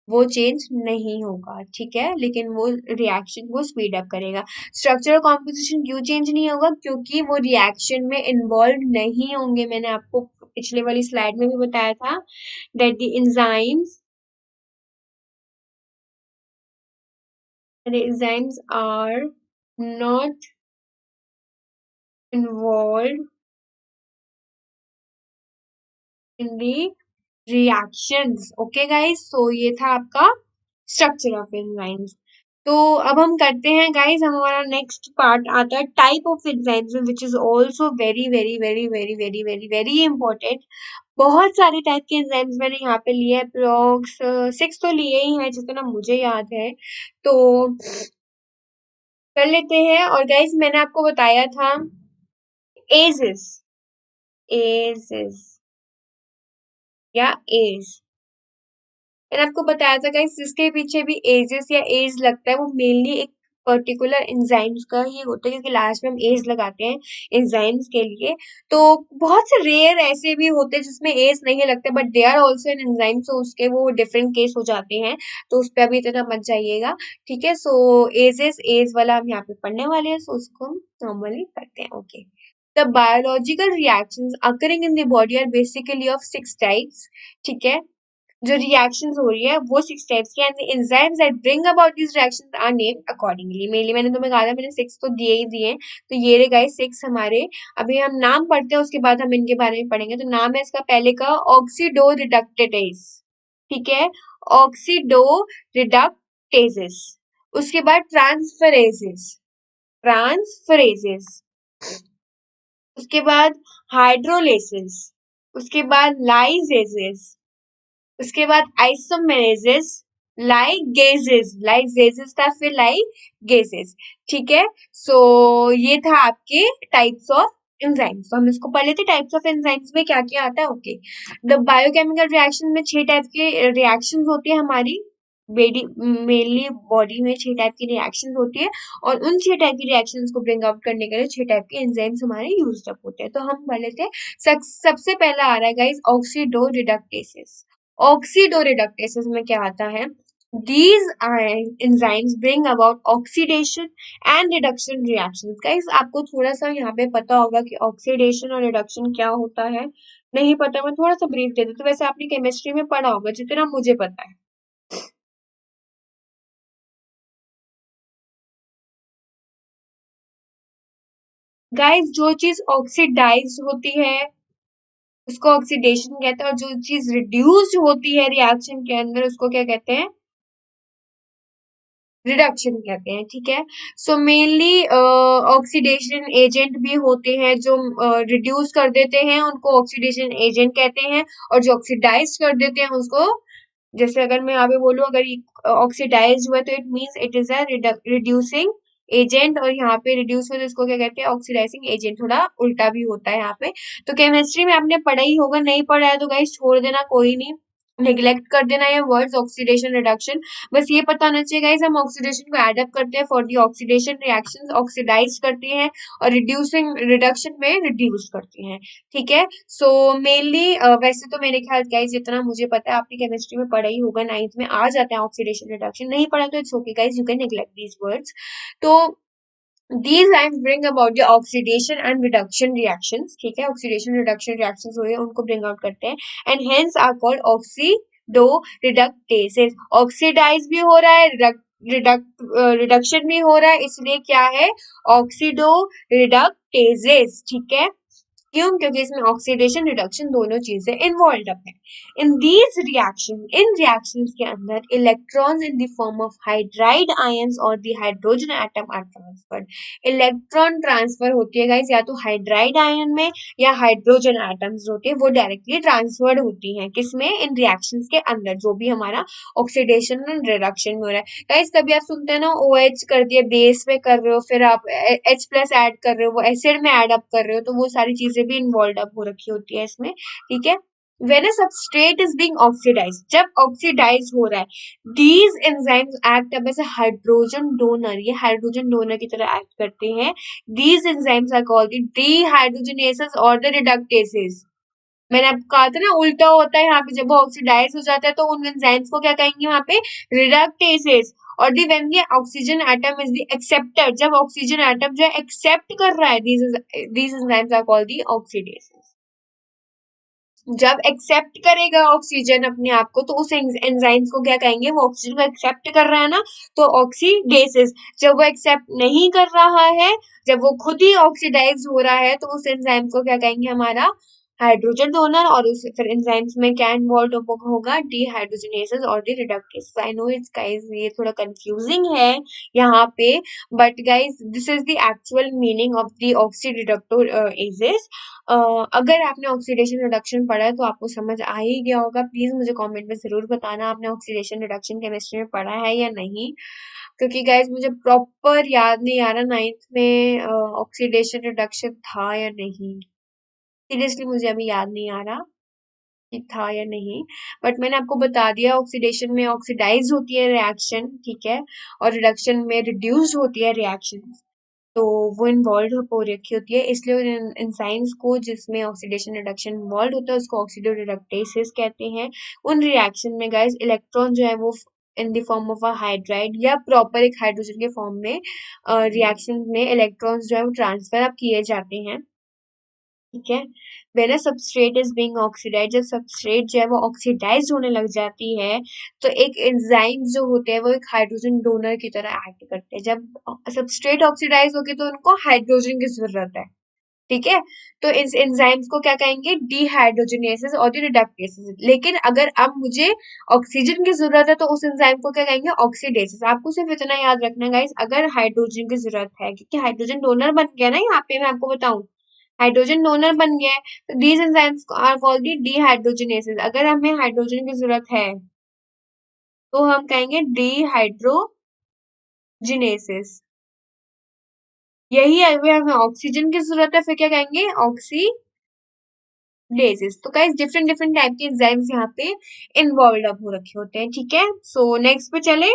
वो चेंज नहीं होगा, ठीक है, लेकिन वो रिएक्शन को स्पीड अप करेगा। स्ट्रक्चर और कॉम्पोजिशन क्यों चेंज नहीं होगा, क्योंकि वो रिएक्शन में इन्वॉल्व नहीं होंगे। मैंने आपको पिछले वाली स्लाइड में भी बताया था that the enzymes are not involved in the reactions। Okay guys, so ये था आपका स्ट्रक्चर ऑफ एंजाइम्स। तो अब हम करते हैं गाइस, हमारा नेक्स्ट पार्ट आता है type of enzymes, which is also very very very very very very very important. बहुत सारे टाइप के एंजाइम्स मैंने यहाँ पे लिए, अप्रोक्स 6 तो लिए ही हैं जितना मुझे याद है, तो कर लेते हैं। और गाइस मैंने आपको बताया था एजेस, एजेस या एज, मैंने आपको बताया था गाइस, जिसके पीछे भी एजेस या एज लगता है वो मेनली एक पर्टिकुलर एंजाइम्स का ही होता है, क्योंकि लास्ट में हम एज लगाते हैं एंजाइम्स के लिए। तो बहुत से रेयर ऐसे भी होते हैं जिसमें एज नहीं लगते, but they are also an enzyme, so उसके वो डिफरेंट केस हो जाते हैं, तो उस पर अभी इतना मत जाइएगा। ठीक है, सो एज वाला हम यहाँ पे पढ़ने वाले हैं, सो उसको हम नॉर्मली करते हैं। Okay, the biological reactions occurring in the body are basically of 6 types. ठीक है, जो रिएक्शंस हो रही है वो 6 टाइप्स की, and the enzymes that bring about these reactions are named accordingly. Mainly मैंने तुम्हें कहा था, मैंने 6 तो दिए ही दिए हैं, तो ये रहे गाइस 6 हमारे। अभी हम नाम पढ़ते हैं, उसके बाद हम इनके बारे में पढ़ेंगे। तो नाम है इसका पहले का ऑक्सीडो रिडक्टेटेस। ठीक है, ऑक्सीडो रिडक्टेजेस। उसके बाद ट्रांसफरेजेस, ट्रांसफरेजेस। उसके बाद हाइड्रोलेसिस। उसके बाद लाइजेजेस। उसके बाद आइसोमेरेसिस, लाइगेजेस, लाइगेजेस था, फिर लाइगेजेस। ठीक है, सो ये था आपके टाइप्स ऑफ एंजाइम्स। तो हम इसको पढ़ लेते, टाइप्स ऑफ एंजाइम्स में क्या क्या आता है। ओके, द बायोकेमिकल रिएक्शन में 6 टाइप के रिएक्शंस होती है हमारी मेनली बॉडी में। 6 टाइप की रिएक्शंस होती है, और उन 6 टाइप की रिएक्शंस को ब्रिंग आउट करने के लिए 6 टाइप के एंजाइम्स हमारे यूज्ड अप होते हैं। तो हम पढ़ लेते हैं। सबसे पहला आ रहा है गाइस ऑक्सीडो रिडक्टेसेस। ऑक्सीडोरिडक्टेसेस में क्या आता है? These enzymes bring about oxidation and reduction reactions. Guys, आपको थोड़ा सा यहाँ पे पता होगा कि ऑक्सीडेशन और रिडक्शन क्या होता है। नहीं पता, मैं थोड़ा सा ब्रीफ दे देती हूँ। वैसे आपने केमिस्ट्री में पढ़ा होगा, जितना मुझे पता है। गाइस, जो चीज ऑक्सीडाइज होती है उसको ऑक्सीडेशन कहते हैं, और जो चीज रिड्यूस्ड होती है रिएक्शन के अंदर उसको क्या कहते हैं? रिडक्शन कहते हैं। ठीक है, सो मेनली ऑक्सीडेशन एजेंट भी होते हैं जो रिड्यूस कर देते हैं, उनको ऑक्सीडेशन एजेंट कहते हैं, और जो ऑक्सीडाइज कर देते हैं उसको, जैसे अगर मैं यहाँ पे बोलूँ, अगर ऑक्सीडाइज हुआ तो it means it is a reducing agent, और यहाँ पे रिड्यूस हुआ तो इसको क्या कहते हैं? Oxidising agent. थोड़ा उल्टा भी होता है यहाँ पे। तो केमिस्ट्री में आपने पढ़ा ही होगा, नहीं पढ़ा है तो गाइस छोड़ देना, कोई नहीं, नेग्लेक्ट कर देना ये वर्ड्स ऑक्सीडेशन रिडक्शन। बस ये पता होना चाहिए गाइस, हम ऑक्सीडेशन को एड अप करते हैं for the oxidation reactions, oxidise करती हैं, और रिड्यूसिंग रिडक्शन में रिड्यूस करती हैं। ठीक है, सो मेनली वैसे तो मेरे ख्याल गाइस जितना मुझे पता है, आपने केमिस्ट्री में पढ़ा ही होगा, 9th में आ जाता है ऑक्सीडेशन रिडक्शन। नहीं पढ़ा तो it's okay guys, you can neglect these words. तो these lines bring about the oxidation and reduction reactions. ठीक है, ऑक्सीडेशन रिडक्शन रिएक्शंस हो रहे हैं उनको ब्रिंग आउट करते हैं, and hence are called oxidoreductases. Oxidise भी हो रहा है, रिडक्शन भी हो रहा है, इसलिए क्या है? ऑक्सीडो रिडक्टेसेस। ठीक है, क्यों? क्योंकि इसमें ऑक्सीडेशन रिडक्शन दोनों चीजें इन्वॉल्व है। In these reaction, in reactions के अंदर electrons in the form of hydride ions और the hydrogen atom are transferred. Electron transfer होती है गाइस, या तो हाइड्राइड आयन में या हाइड्रोजन एटम्स होते हैं, वो डायरेक्टली ट्रांसफर्ड होती हैं किसमें? इन रिएक्शंस के अंदर, जो भी हमारा ऑक्सीडेशन एंड रिडक्शन में हो रहा है। गाइस, कभी आप सुनते हैं ना, OH कर दिया, बेस में कर रहे हो, फिर आप H प्लस ऐड कर रहे हो, वो एसिड में ऐड अप कर रहे हो, तो वो सारी चीजें भी इन्वॉल्व अप हो रखी होती है इसमें। ठीक है, when a substrate is being oxidized, जब ऑक्सीडाइज हो रहा है, these enzymes act up as a hydrogen donor, ये हाइड्रोजन डोनर की तरह एक्ट करते हैं। these enzymes are called the dehydrogenases or the reductases। मैंने आपको कहा था ना, उल्टा होता है यहाँ पे, जब वो ऑक्सीडाइज हो जाता है तो उन एंजाइम्स को क्या कहेंगे वहां पे? रिडक्टेसेस। और the when the oxygen atom is the acceptor, जब ऑक्सीजन एटम जो है एक्सेप्ट कर रहा है, these enzymes are called the oxidases. जब एक्सेप्ट करेगा ऑक्सीजन अपने आप को, तो उस एंजाइम्स को क्या कहेंगे? वो ऑक्सीजन को एक्सेप्ट कर रहा है ना, तो ऑक्सीडेसेस। जब वो एक्सेप्ट नहीं कर रहा है, जब वो खुद ही ऑक्सीडाइज हो रहा है, तो उस एंजाइम को क्या कहेंगे? हमारा हाइड्रोजन डोनर। और उस फिर एंजाइम्स में क्या इन्वॉल्व होगा? डीहाइड्रोजनेसेस और the reductases. I know it's guys, ये थोड़ा कंफ्यूजिंग है यहाँ पे, but guys this is the actual meaning of the oxidoreductases. अगर आपने ऑक्सीडेशन रिडक्शन पढ़ा है तो आपको समझ आ ही गया होगा। प्लीज मुझे कमेंट में जरूर बताना आपने ऑक्सीडेशन रिडक्शन केमिस्ट्री में पढ़ा है या नहीं, क्योंकि गाइज मुझे प्रॉपर याद नहीं आ रहा 9th में ऑक्सीडेशन रिडक्शन था या नहीं। सीरियसली मुझे अभी याद नहीं आ रहा। कि था या नहीं, बट मैंने आपको बता दिया ऑक्सीडेशन में ऑक्सीडाइज होती है रिएक्शन, ठीक है, और रिडक्शन में रिड्यूस्ड होती है रिएक्शन। तो वो इन्वॉल्व हो रखी होती है, इसलिए एंजाइम्स को जिसमें ऑक्सीडेशन रिडक्शन इन्वॉल्व होता है उसको ऑक्सीडोरिडक्टेसेस कहते हैं। उन रिएक्शन में गाइस इलेक्ट्रॉन जो है वो इन the form of a hydride या प्रॉपर एक हाइड्रोजन के फॉर्म में रिएक्शन में इलेक्ट्रॉन्स जो है वो ट्रांसफर अब किए जाते हैं, ठीक है। When a substrate is being oxidise, जब सबस्ट्रेट जो है वो ऑक्सीडाइज होने लग जाती है तो एक एंजाइम जो होते हैं वो एक हाइड्रोजन डोनर की तरह एक्ट करते हैं। जब सबस्ट्रेट ऑक्सीडाइज होगी तो उनको हाइड्रोजन की जरूरत है, ठीक है। तो इस एंजाइम्स को क्या कहेंगे, डीहाइड्रोजनेसेस और रिडक्टेसेस। लेकिन अगर अब मुझे ऑक्सीजन की जरूरत है तो उस एंजाइम को क्या कहेंगे, ऑक्सीडेसेस। आपको सिर्फ इतना याद रखना गाइस, अगर हाइड्रोजन की जरूरत है क्योंकि हाइड्रोजन डोनर बन गया ना, यहाँ पे मैं आपको बताऊं हाइड्रोजन डोनर बन गया है, तो these enzymes are called the dehydrogenases. अगर हमें हाइड्रोजन की जरूरत है तो हम कहेंगे डीहाइड्रोजिनेसिस। यही अगर हमें ऑक्सीजन की जरूरत है फिर क्या कहेंगे, ऑक्सीडेसिस। तो गाइस डिफरेंट डिफरेंट टाइप के एंजाइम्स यहाँ पे इन्वॉल्व अब हो रखे होते हैं, ठीक है। सो नेक्स्ट पे चले।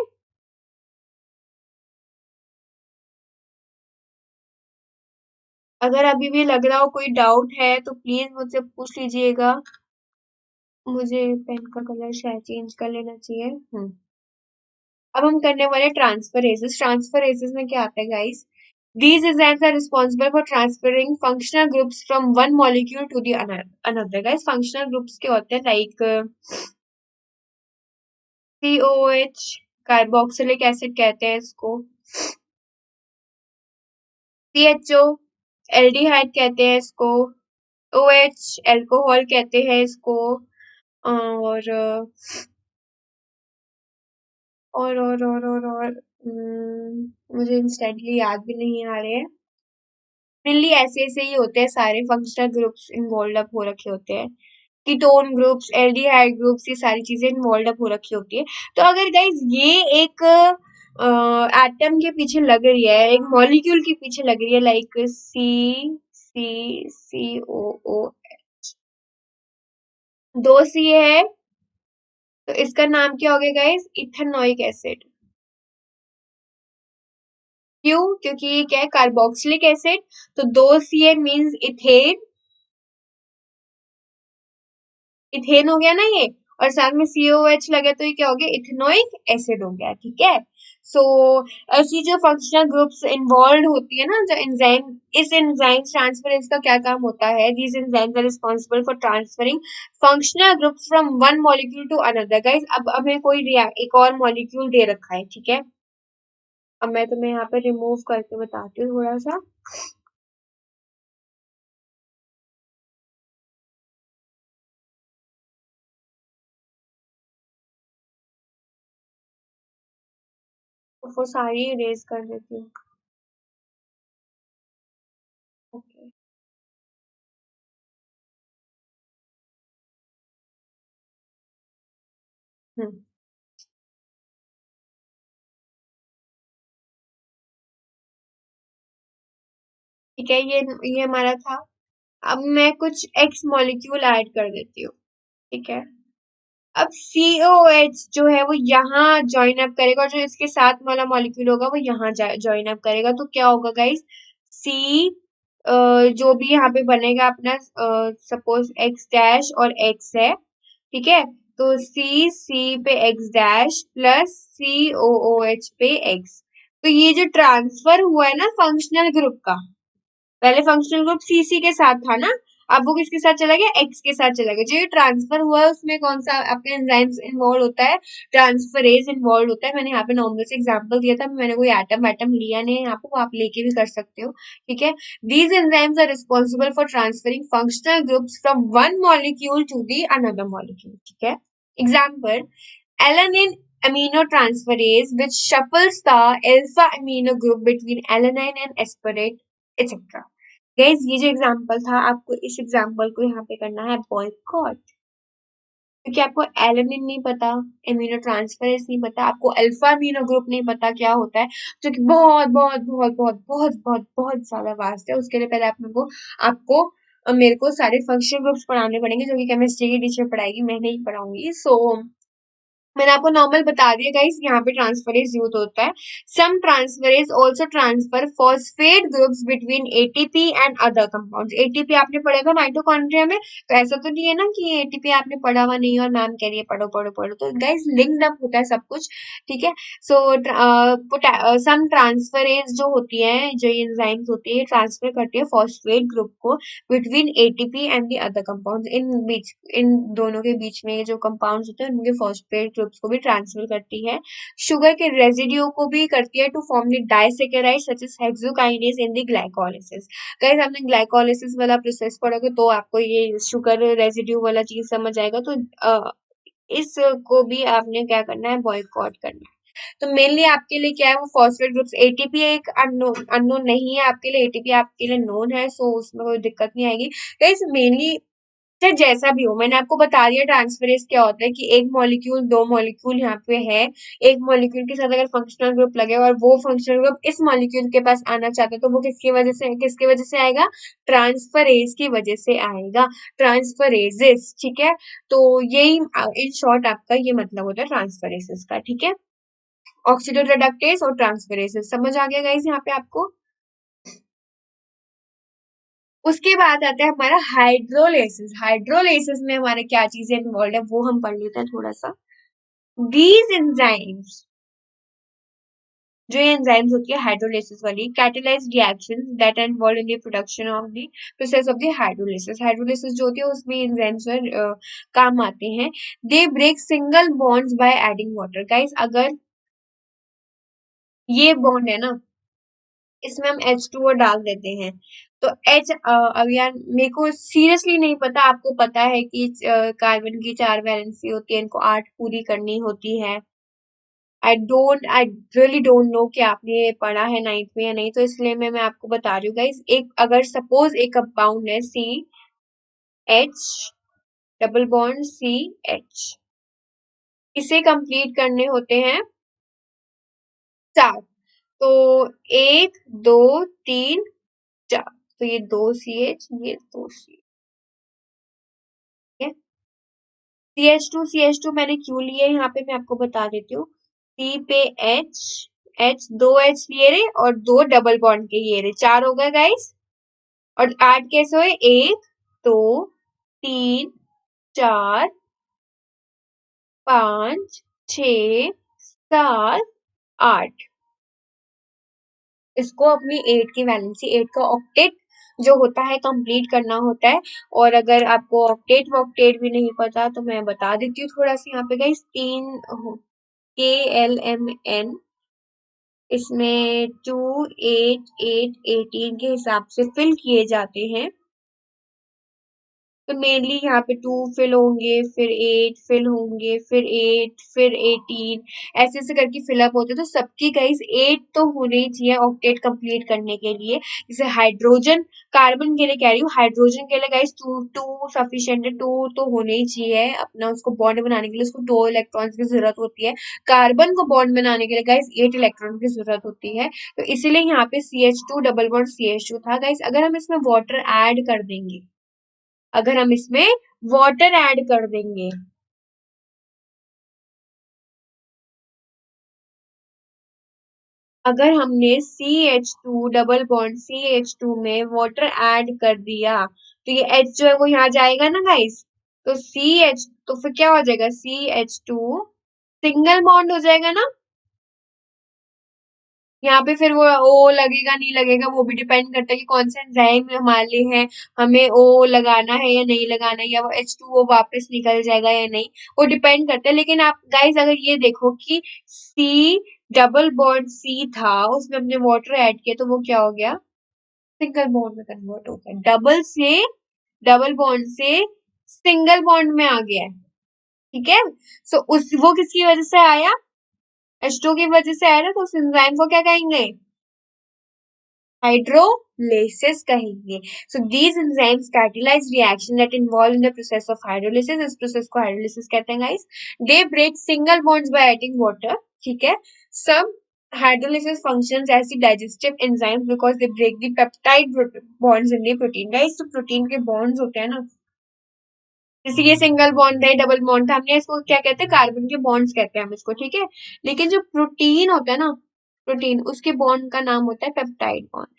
अगर अभी भी लग रहा हो कोई डाउट है तो प्लीज मुझसे पूछ लीजिएगा। मुझे पेन का कलर शायद चेंज कर लेना चाहिए। अब हम करने वाले ट्रांसफरेजेस। ट्रांसफरेजेस में क्या आता है guys, these enzymes are responsible for transferring functional groups from one molecule to the another. Guys, functional groups के होते हैं like COH, कार्बोक्सिलिक एसिड कहते हैं इसको, CHO, एल्डिहाइड कहते हैं इसको, OH, एल्कोहल कहते हैं इसको, और मुझे इंस्टेंटली याद भी नहीं आ रहे हैं। मेनली ऐसे ऐसे ही होते हैं, सारे फंक्शनल ग्रुप्स इन्वॉल्व अप हो रखे होते हैं। कीटोन ग्रुप्स, एल्डिहाइड ग्रुप्स, ये सारी चीजें इन्वॉल्व अप हो रखी होती है। तो अगर गाइज ये एक एटम के पीछे लग रही है, एक मॉलिक्यूल के पीछे लग रही है, लाइक COO, दो सी है तो इसका नाम क्या हो गया गाइज, इथेनोइक एसिड। क्यों, क्योंकि ये क्या है, कार्बोक्सिलिक एसिड। तो दो सी है मीन्स इथेन, इथेन हो गया ना ये, और साथ में COH लगे तो ये क्या हो गया, इथेनोइक एसिड हो गया, ठीक है। सो ऐसी जो फंक्शनल ग्रुप्स इन्वॉल्व होती है ना, जो एंजाइम, इस एंजाइम ट्रांसफरेंस का क्या काम होता है, these enzymes are responsible for transferring functional groups from one molecule to another. Guys अब हमें कोई एक और मॉलिक्यूल दे रखा है, ठीक है। अब मैं तुम्हें यहाँ पे रिमूव करके बताती हूँ थोड़ा सा। तो वो सारी इरेज कर देती हूँ। ओके। हम्म, ठीक है, ये हमारा था। अब मैं कुछ एक्स मॉलिक्यूल ऐड कर देती हूँ, ठीक है। अब COH जो है वो यहाँ ज्वाइन अप करेगा और जो इसके साथ वाला मॉलिक्यूल होगा वो यहाँ ज्वाइन अप करेगा। तो क्या होगा गाइस, C जो भी यहाँ पे बनेगा अपना, सपोज X डैश और X है, ठीक है। तो C पे X डैश प्लस COOH पे X। तो ये जो ट्रांसफर हुआ है ना फंक्शनल ग्रुप का, पहले फंक्शनल ग्रुप CC के साथ था ना, अब वो किसके साथ चला गया, X के साथ चला गया। जो ये ट्रांसफर हुआ है उसमें कौन सा अपने एंजाइम्स इन्वॉल्व होता है, ट्रांसफरेज इन्वॉल्व होता है। मैंने यहाँ पे नॉर्मल से एग्जांपल दिया था, मैंने कोई एटम वैटम लिया नहीं है यहाँ पे, वो आप लेके भी कर सकते हो, ठीक है। These enzymes are responsible for transferring functional groups from one molecule to the another molecule, ठीक है। Example, alanine aminotransferase which shuffles the alpha amino group between alanine and aspartate, etc. Guys ये जो एग्जाम्पल था आपको इस example को यहाँ पे करना है बॉयकॉट, क्योंकि आपको एलेनिन नहीं पता, एमिनो ट्रांसफरेज नहीं पता, आपको अल्फा अमीनो ग्रुप नहीं पता क्या होता है, जो कि बहुत बहुत बहुत बहुत बहुत बहुत बहुत ज्यादा वास्ट है। उसके लिए पहले आपको मेरे को सारे फंक्शनल ग्रुप्स पढ़ाने पड़ेंगे जो कि केमिस्ट्री की टीचर पढ़ाएगी, मैं नहीं पढ़ाऊंगी। सो मैंने आपको नॉर्मल बता दिया गाइस, यहाँ पे ट्रांसफरेज यूज होता है। Some transferase also transfer phosphate groups between ATP and other compounds. ATP आपने पढ़ेगा माइटोकॉन्ड्रिया में, तो ऐसा तो नहीं है ना कि एटीपी आपने पढ़ा हुआ नहीं है और मैम कह रही है पढ़ो पढ़ो पढ़ो। तो गाइस लिंक्ड अप होता है सब कुछ, ठीक है। सो सम ट्रांसफरेज जो होती है, जो एंजाइम्स होती है, ट्रांसफर करती है फॉस्फेट ग्रुप को between ATP and the other compounds. इन दोनों के बीच में जो कंपाउंड्स होते हैं उनके फॉस्फेट ग्रुप्स को भी ट्रांसफर करती है। शुगर के रेजिड्यू को भी करती है to form the disaccharide such as hexokinase in the glycolysis. Guys आपने ग्लाइकोलाइसिस वाला प्रोसेस पढ़ोगे तो आपको ये शुगर रेजिड्यू वाला चीज समझ आएगा। तो इसको भी आपने क्या करना है, बॉयकॉट करना है। तो मेनली आपके लिए क्या है, वो फॉस्फेट ग्रुप्स। एटीपी एक अननोन नहीं है आपके लिए, एटीपी आपके लिए नोन है, सो उसमें कोई दिक्कत नहीं आएगी। गाइस मेनली चाहे जैसा भी हो, मैंने आपको बता दिया ट्रांसफरेज क्या होता है कि एक मॉलिक्यूल, दो मॉलिक्यूल यहाँ पे है, एक मॉलिक्यूल के साथ अगर फंक्शनल ग्रुप लगे और वो फंक्शनल ग्रुप इस मॉलिक्यूल के पास आना चाहता है तो वो किसकी वजह से आएगा, ट्रांसफरेज की वजह से आएगा, ट्रांसफरेजेस, ठीक है। तो यही इन शॉर्ट आपका ये मतलब होता है ट्रांसफरेजेस का, ठीक है। ऑक्सीडेटिव रिडक्टेज और ट्रांसफरेजेस समझ आ गया गाइस यहाँ पे आपको। उसके बाद आता है हमारा हाइड्रोलाइसिस। हाइड्रोलाइसिस में हमारे क्या चीजें इन्वॉल्व है वो हम पढ़ लेते हैं थोड़ा सा। दीज एंजाइम्स, जो ये एंजाइम्स होती है हाइड्रोलाइसिस वाली, catalyse reactions that are involve in the production of the process of the hydrolysis. Hydrolysis जो होती है उसमें एंजाइम्स काम आते हैं। They break single bonds by adding water. Guys अगर ये बॉन्ड है ना, इसमें हम H2O डाल देते हैं तो अब यार मेरे को सीरियसली नहीं पता, आपको पता है कि कार्बन की 4 वैलेंसी होती है, इनको 8 पूरी करनी होती है। आई रियली डोंट नो कि आपने ये पढ़ा है नाइन्थ में या नहीं, तो इसलिए मैं आपको बता रही हूँ गाइस। एक अगर सपोज एक कंपाउंड है CH डबल बॉन्ड CH, इसे कंप्लीट करने होते हैं 4। तो 1 2 3 4, तो ये 2 CH, ये 2 CH, ठीक है। CH2 मैंने क्यों लिए यहाँ पे मैं आपको बता देती हूँ। C पे H, दो H लिए रहे और दो डबल बॉन्ड के लिए रहे, 4 हो गए गाइस। और 8 कैसे हुए, 1 2 3 4 5 6 7 8। इसको अपनी 8 की वैलेंसी, 8 का ऑक्टेट जो होता है कंप्लीट करना होता है। और अगर आपको ऑक्टेट वॉक्टेट भी नहीं पता तो मैं बता देती हूँ थोड़ा सा यहाँ पे गाइस। 3 KLMN, इसमें 2 8 8 18 के हिसाब से फिल किए जाते हैं। तो मेनली यहाँ पे 2 फिल होंगे, फिर 8 फिल होंगे, फिर 8 फिर 18, ऐसे ऐसे करके फिलअप होते हैं। तो सबकी गाइस 8 तो होने ही चाहिए ऑक्टेट कंप्लीट करने के लिए। जैसे हाइड्रोजन, कार्बन के लिए कह रही हूँ, हाइड्रोजन के लिए गाइस 2 2 सफिशिएंट है, 2 तो होने ही चाहिए अपना, उसको बॉन्ड बनाने के लिए उसको 2 इलेक्ट्रॉन्स की जरूरत होती है। कार्बन को बॉन्ड बनाने के लिए गाइस 8 इलेक्ट्रॉन की जरूरत होती है। तो इसीलिए यहाँ पे CH2 डबल बॉन्ड CH2 था गाइस। अगर हम इसमें वाटर ऐड कर देंगे, अगर हम इसमें वाटर ऐड कर देंगे, अगर हमने CH2 डबल बॉन्ड CH2 में वाटर ऐड कर दिया तो ये H जो है वो यहाँ जाएगा ना गाइस। तो CH, तो फिर क्या हो जाएगा, CH2 सिंगल बॉन्ड हो जाएगा ना। यहाँ पे फिर वो ओ लगेगा नहीं लगेगा वो भी डिपेंड करता है कि कौन सा एंजाइम हमारे लिए है, हमें ओ लगाना है या नहीं लगाना है, या वो H2O वापस निकल जाएगा या नहीं, वो डिपेंड करता है। लेकिन आप गाइस अगर ये देखो कि C डबल बॉन्ड C था, उसमें हमने वाटर ऐड किया तो वो क्या हो गया, सिंगल बॉन्ड में कन्वर्ट हो गया। डबल बॉन्ड से सिंगल बॉन्ड में आ गया है, ठीक है। सो उस वो किसकी वजह से आया, H2 की वजह से आया ना, तो उस एंजाइम को क्या कहेंगे, हाइड्रोलाइसिस कहेंगे। So these enzymes catalyse reaction that involve in the process of hydrolysis. इस प्रोसेस को हाइड्रोलाइसिस कहते हैं guys. They break single bonds by adding water, ठीक है। सब Hydrolysis functions as the digestive enzymes because they break the peptide bonds in the protein. Guys, तो protein के bonds होते हैं ना, जैसे ये सिंगल बॉन्ड है, डबल बॉन्ड था, हमने इसको क्या कहते हैं, कार्बन के बॉन्ड्स कहते हैं हम इसको, ठीक है। लेकिन जो प्रोटीन होता है ना, प्रोटीन, उसके बॉन्ड का नाम होता है पेप्टाइड बॉन्ड।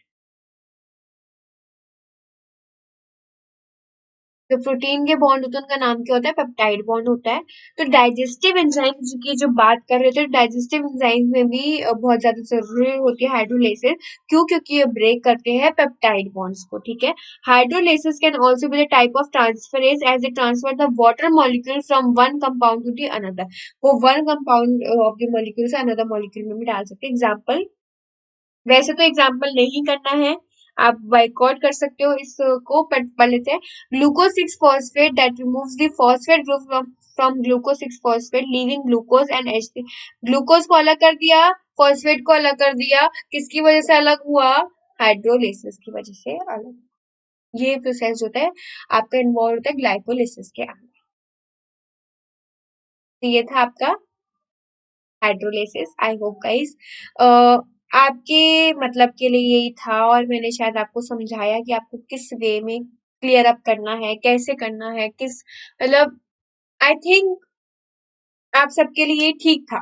जो प्रोटीन के बॉन्ड होते हैं उनका नाम क्या होता है, पेप्टाइड बॉन्ड होता है। तो डाइजेस्टिव एंजाइम्स की जो बात कर रहे थे, डाइजेस्टिव एंजाइम्स में भी बहुत ज्यादा जरूरी होती है हाइड्रोलाइसिस। क्यों? क्योंकि ये ब्रेक करते हैं पेप्टाइड बॉन्ड्स को, ठीक है। Hydrolysis can also be the type of transferase as a transfer the water molecule from one compound to the another. वो one compound of the molecule से अनदर मॉलिक्यूल में भी डाल सकते हैं। एग्जाम्पल, वैसे तो एग्जाम्पल नहीं करना है, आप बाइकआउट कर सकते हो इसको, बट पढ़ लेते हैं। Glucose 6 phosphate that removes the phosphate group from glucose 6 phosphate leaving glucose and H3। Glucose को अलग कर दिया, फॉस्फेट को अलग कर दिया, किसकी वजह से अलग हुआ? हाइड्रोलिसिस की वजह से अलग। ये प्रोसेस होता है आपका, इन्वॉल्व होता है ग्लाइकोलिसिस के अंदर। तो ये था आपका हाइड्रोलिसिस। आई होप गाइस आपके मतलब के लिए यही था, और मैंने शायद आपको समझाया कि आपको किस वे में क्लियर अप करना है, कैसे करना है, किस मतलब, आई थिंक आप सबके लिए ठीक था।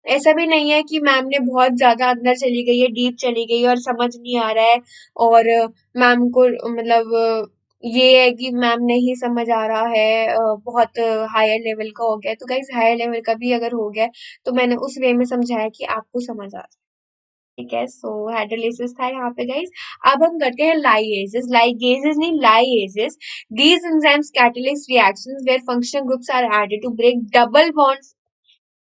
ऐसा भी नहीं है कि मैम ने बहुत ज्यादा अंदर चली गई है, डीप चली गई है और समझ नहीं आ रहा है, और मैम को मतलब ये है कि मैम नहीं समझ आ रहा है, बहुत हायर लेवल का हो गया है। तो गाइस हायर लेवल का भी अगर हो गया है, तो मैंने उस वे में समझाया कि आपको समझ आ जाए, ठीक है। सो हाइड्रोलिसिस था यहाँ पे गाइस। अब हम करते हैं लाइएजेस, लाइगेजेस नहीं, lyases. These enzymes catalyst reactions where functional groups are added to break double bonds,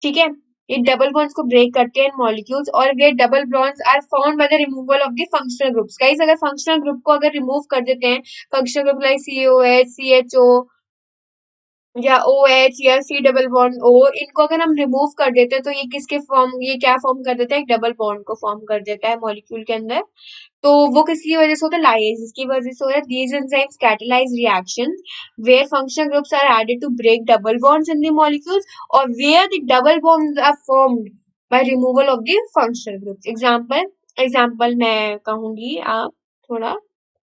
ठीक है। ये डबल बॉन्ड्स को ब्रेक करते हैं मॉलिक्यूल्स, और where double bonds are found by the removal of the functional groups. Guys अगर functional group को अगर रिमूव कर देते हैं, functional group like COH, CHO या OH या C डबल बॉन्ड O, इनको अगर हम रिमूव कर देते हैं तो ये किसके फॉर्म, ये क्या फॉर्म कर देता है, एक डबल बॉन्ड को फॉर्म कर देता है मॉलिक्यूल के अंदर। तो वो किसकी वजह से होता है, लाइएज की वजह से हो रहा है। These enzymes catalyse reaction where functional groups are added to break double bonds in the molecules, और where the double bonds are formed by removal of the functional groups. Example, example मैं कहूंगी, आप थोड़ा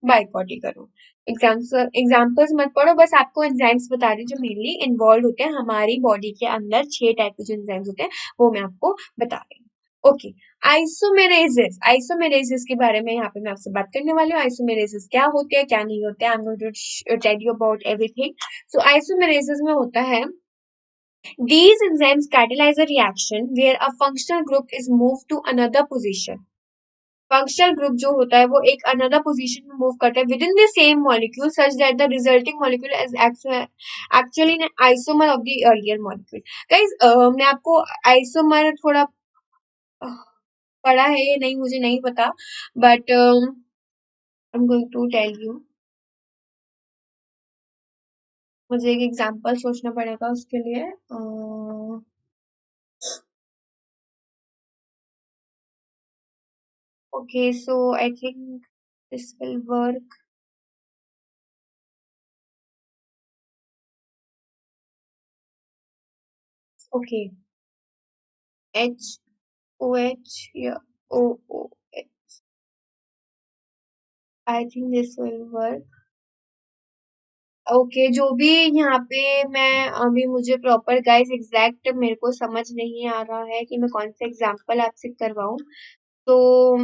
बाइकआउट ही करो। Examples मत पढ़ो, बस आपको एंजाइम्स बता रही हूँ जो मेनली इन्वॉल्व होते हैं हमारी बॉडी के अंदर। 6 टाइप के जो एंजाइम्स होते हैं वो मैं आपको बता रही हूँ। ओके, आइसोमेरेसिस, आइसोमेरेसिस के बारे में यहाँ पे मैं आपसे बात करने वाली हूँ। आइसोमेरेसिस क्या होते हैं, क्या नहीं होते हैं, I am going to tell you about everything. So isomerases में होता है, these enzymes catalyze a reaction where a functional group is moved to another position। Functional group जो होता है वो एक अनदर पोजीशन में मूव करता है with in the same molecule such that the resulting molecule is actually an isomer of the earlier molecule. Guys मैं आपको आइसोमर थोड़ा पढ़ा है ये नहीं, मुझे नहीं पता, but I am going to tell you. मुझे एक एग्जांपल सोचना पड़ेगा उसके लिए। Okay, so I think this will work. Okay, HOH या OO, I think this will work. Okay, जो भी यहाँ पे मैं अभी, मुझे प्रॉपर गाइस एग्जैक्ट मेरे को समझ नहीं आ रहा है कि मैं कौन सा एग्जांपल आपसे करवाऊं। तो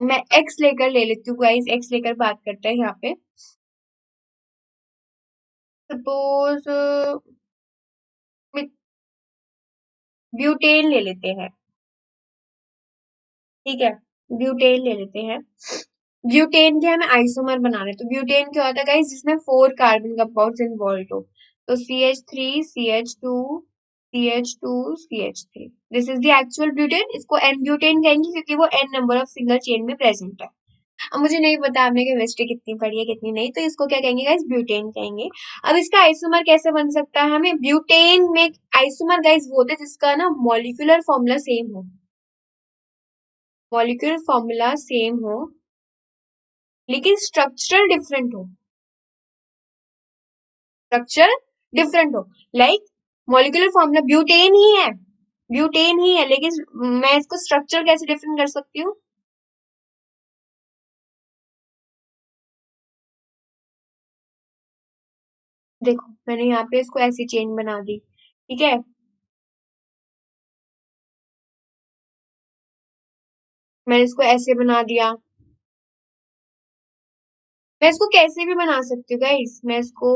मैं एक्स लेकर ले लेती हूँ गाइस, एक्स लेकर बात करते हैं यहाँ पे। सपोज ब्यूटेन ले लेते हैं, ठीक है। ब्यूटेन ले लेते हैं, ब्यूटेन के हमें आइसोमर बनाना है। तो ब्यूटेन क्या होता है गाइस, जिसमें 4 कार्बन कंपाउंड्स इन्वॉल्व हो। तो CH3, CH2, CH2, CH3, this is the actual butane. इसको एन ब्यूटेन कहेंगे क्योंकि वो N number of single chain में प्रेजेंट है। अब मुझे नहीं पता आपने केमिस्ट्री कितनी पढ़ी है कितनी नहीं, तो इसको क्या कहेंगे गाइस, ब्यूटेन कहेंगे। अब इसका आइसोमर कैसे बन सकता है, हमें ब्यूटेन में आइसोमर गाइस वो होता है जिसका ना मॉलिक्यूलर फॉर्मूला सेम हो, मॉलिक्यूलर फॉर्मूला सेम हो लेकिन स्ट्रक्चर डिफरेंट हो, स्ट्रक्चर डिफरेंट हो। लाइक मॉलिक्यूलर फॉर्मूला ब्यूटेन ही है, ब्यूटेन ही है, लेकिन मैं इसको स्ट्रक्चर कैसे डिफरेंट कर सकती हूँ? देखो मैंने यहाँ पे इसको ऐसी चेन बना दी, ठीक है। मैंने इसको ऐसे बना दिया। मैं इसको कैसे भी बना सकती हूँ गाइस, मैं इसको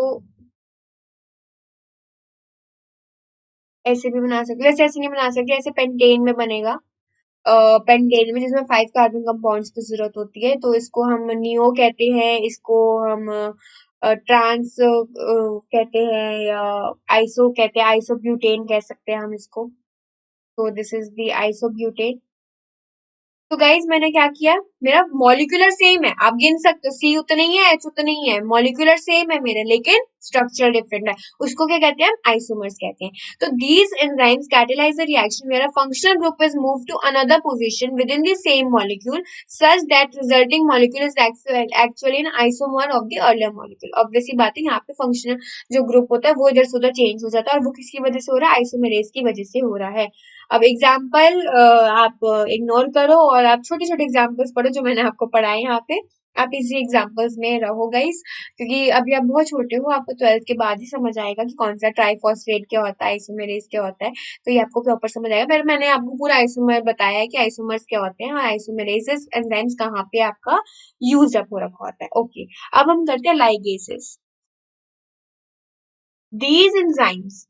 ऐसे भी बना सकती हूँ, वैसे ऐसे नहीं बना सकती, ऐसे पेंटेन में बनेगा। पेंटेन में जिसमें 5 कार्बन कंपाउंड्स की जरूरत होती है, तो इसको हम नियो कहते हैं, इसको हम ट्रांस कहते हैं, या आइसो कहते हैं, आइसोब्यूटेन कह सकते हैं हम इसको। तो दिस इज द आइसोब्यूटेन। तो गाइज मैंने क्या किया, मेरा मॉलिक्यूलर सेम है, आप गिन सकते हो, सी उतना ही है, एच उतना ही है, मॉलिक्यूलर सेम है मेरे, लेकिन स्ट्रक्चर डिफरेंट है। उसको क्या कहते हैं, हम आइसोमर्स कहते हैं। तो these enzymes catalyze the reaction where a functional group is move to another position within the same molecule such that resulting molecule is actually an isomer of the earlier molecule. Obviously बात है, यहाँ पे functional जो group होता है वो इधर से उधर चेंज हो जाता है, और वो किसकी वजह से हो रहा है, आइसोमेरेज की वजह से हो रहा है। अब एग्जाम्पल आप इग्नोर करो और आप छोटे छोटे एग्जाम्पल्स पढ़ो जो मैंने आपको पढ़ाए यहाँ पे। आप इसी एग्जाम्पल्स में रहो गाइस, क्योंकि अभी आप बहुत छोटे हो, आपको 12th के बाद ही समझ आएगा कि कौन सा ट्राइफॉस्फेट क्या होता है, आइसोमेरेज क्या होता है। तो ये आपको प्रॉपर समझ आएगा, पर मैंने आपको पूरा आइसोमर बताया है कि आइसोमर्स क्या होते हैं और आइसोमेरेजेस एंजाइम्स कहाँ पे आपका यूज अप हो रखा होता है। ओके, अब हम करते हैं ligases. These enzymes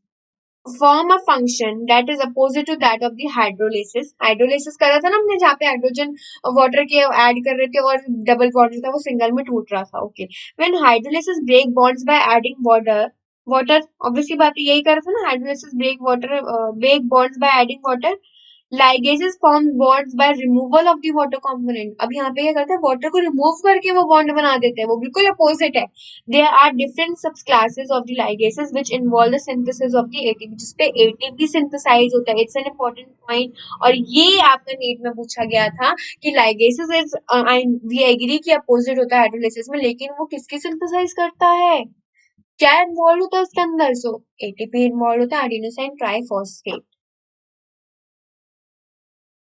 form a function that is opposite to that of the hydrolysis। Hydrolysis करा था ना हमने, जहाँ पे हाइड्रोजन वाटर के ऐड कर रहे थे और डबल बॉन्ड था वो सिंगल में टूट रहा था। Okay, when hydrolysis break bonds by adding water, water obviously बात है, यही कर रहा था ना, hydrolysis break bonds by adding water. Ligases form bonds by removal of the water component. अब यहाँ पे क्या करते हैं, वाटर को रिमूव करके वो बॉन्ड बना देते हैं, वो बिल्कुल अपोजिट है। There are different subclasses of the ligases which involve the synthesis of the ATP, जिसपे एटीपी सिंथेसाइज होता है। इट्स एन इंपॉर्टेंट पॉइंट, और ये आपका नीट में पूछा गया था कि लाइगेसेस इज, वी एग्री कि अपोजिट होता है हाइड्रोलिसिस में, लेकिन वो किसकी सिंथेसाइज करता है, क्या इन्वॉल्व होता है उसके अंदर? सो एटीपी इन्वॉल्व होता है, एडिनोसाइन ट्राइफॉस्फेट।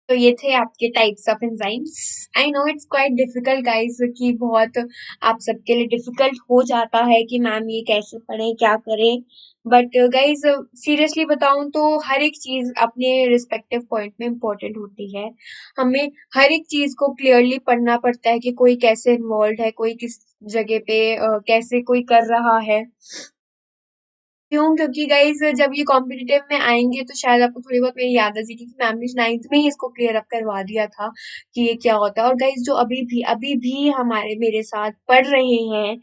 तो ये थे आपके types of enzymes. I know it's quite difficult guys, कि बहुत आप सबके लिए डिफिकल्ट हो जाता है कि मैम ये कैसे पढ़े क्या करें, बट गाइस सीरियसली बताऊं तो हर एक चीज अपने रिस्पेक्टिव पॉइंट में इम्पोर्टेंट होती है। हमें हर एक चीज को क्लियरली पढ़ना पड़ता है कि कोई कैसे इन्वॉल्व है, कोई किस जगह पे कैसे कोई कर रहा है। क्यों? क्योंकि गाइस जब ये कॉम्पिटिटिव में आएंगे तो शायद आपको थोड़ी बहुत मेरी याद आ जाएगी कि मैम ने 9th में ही इसको क्लियर अप करवा दिया था कि ये क्या होता है। और गाइस जो अभी भी हमारे मेरे साथ पढ़ रहे हैं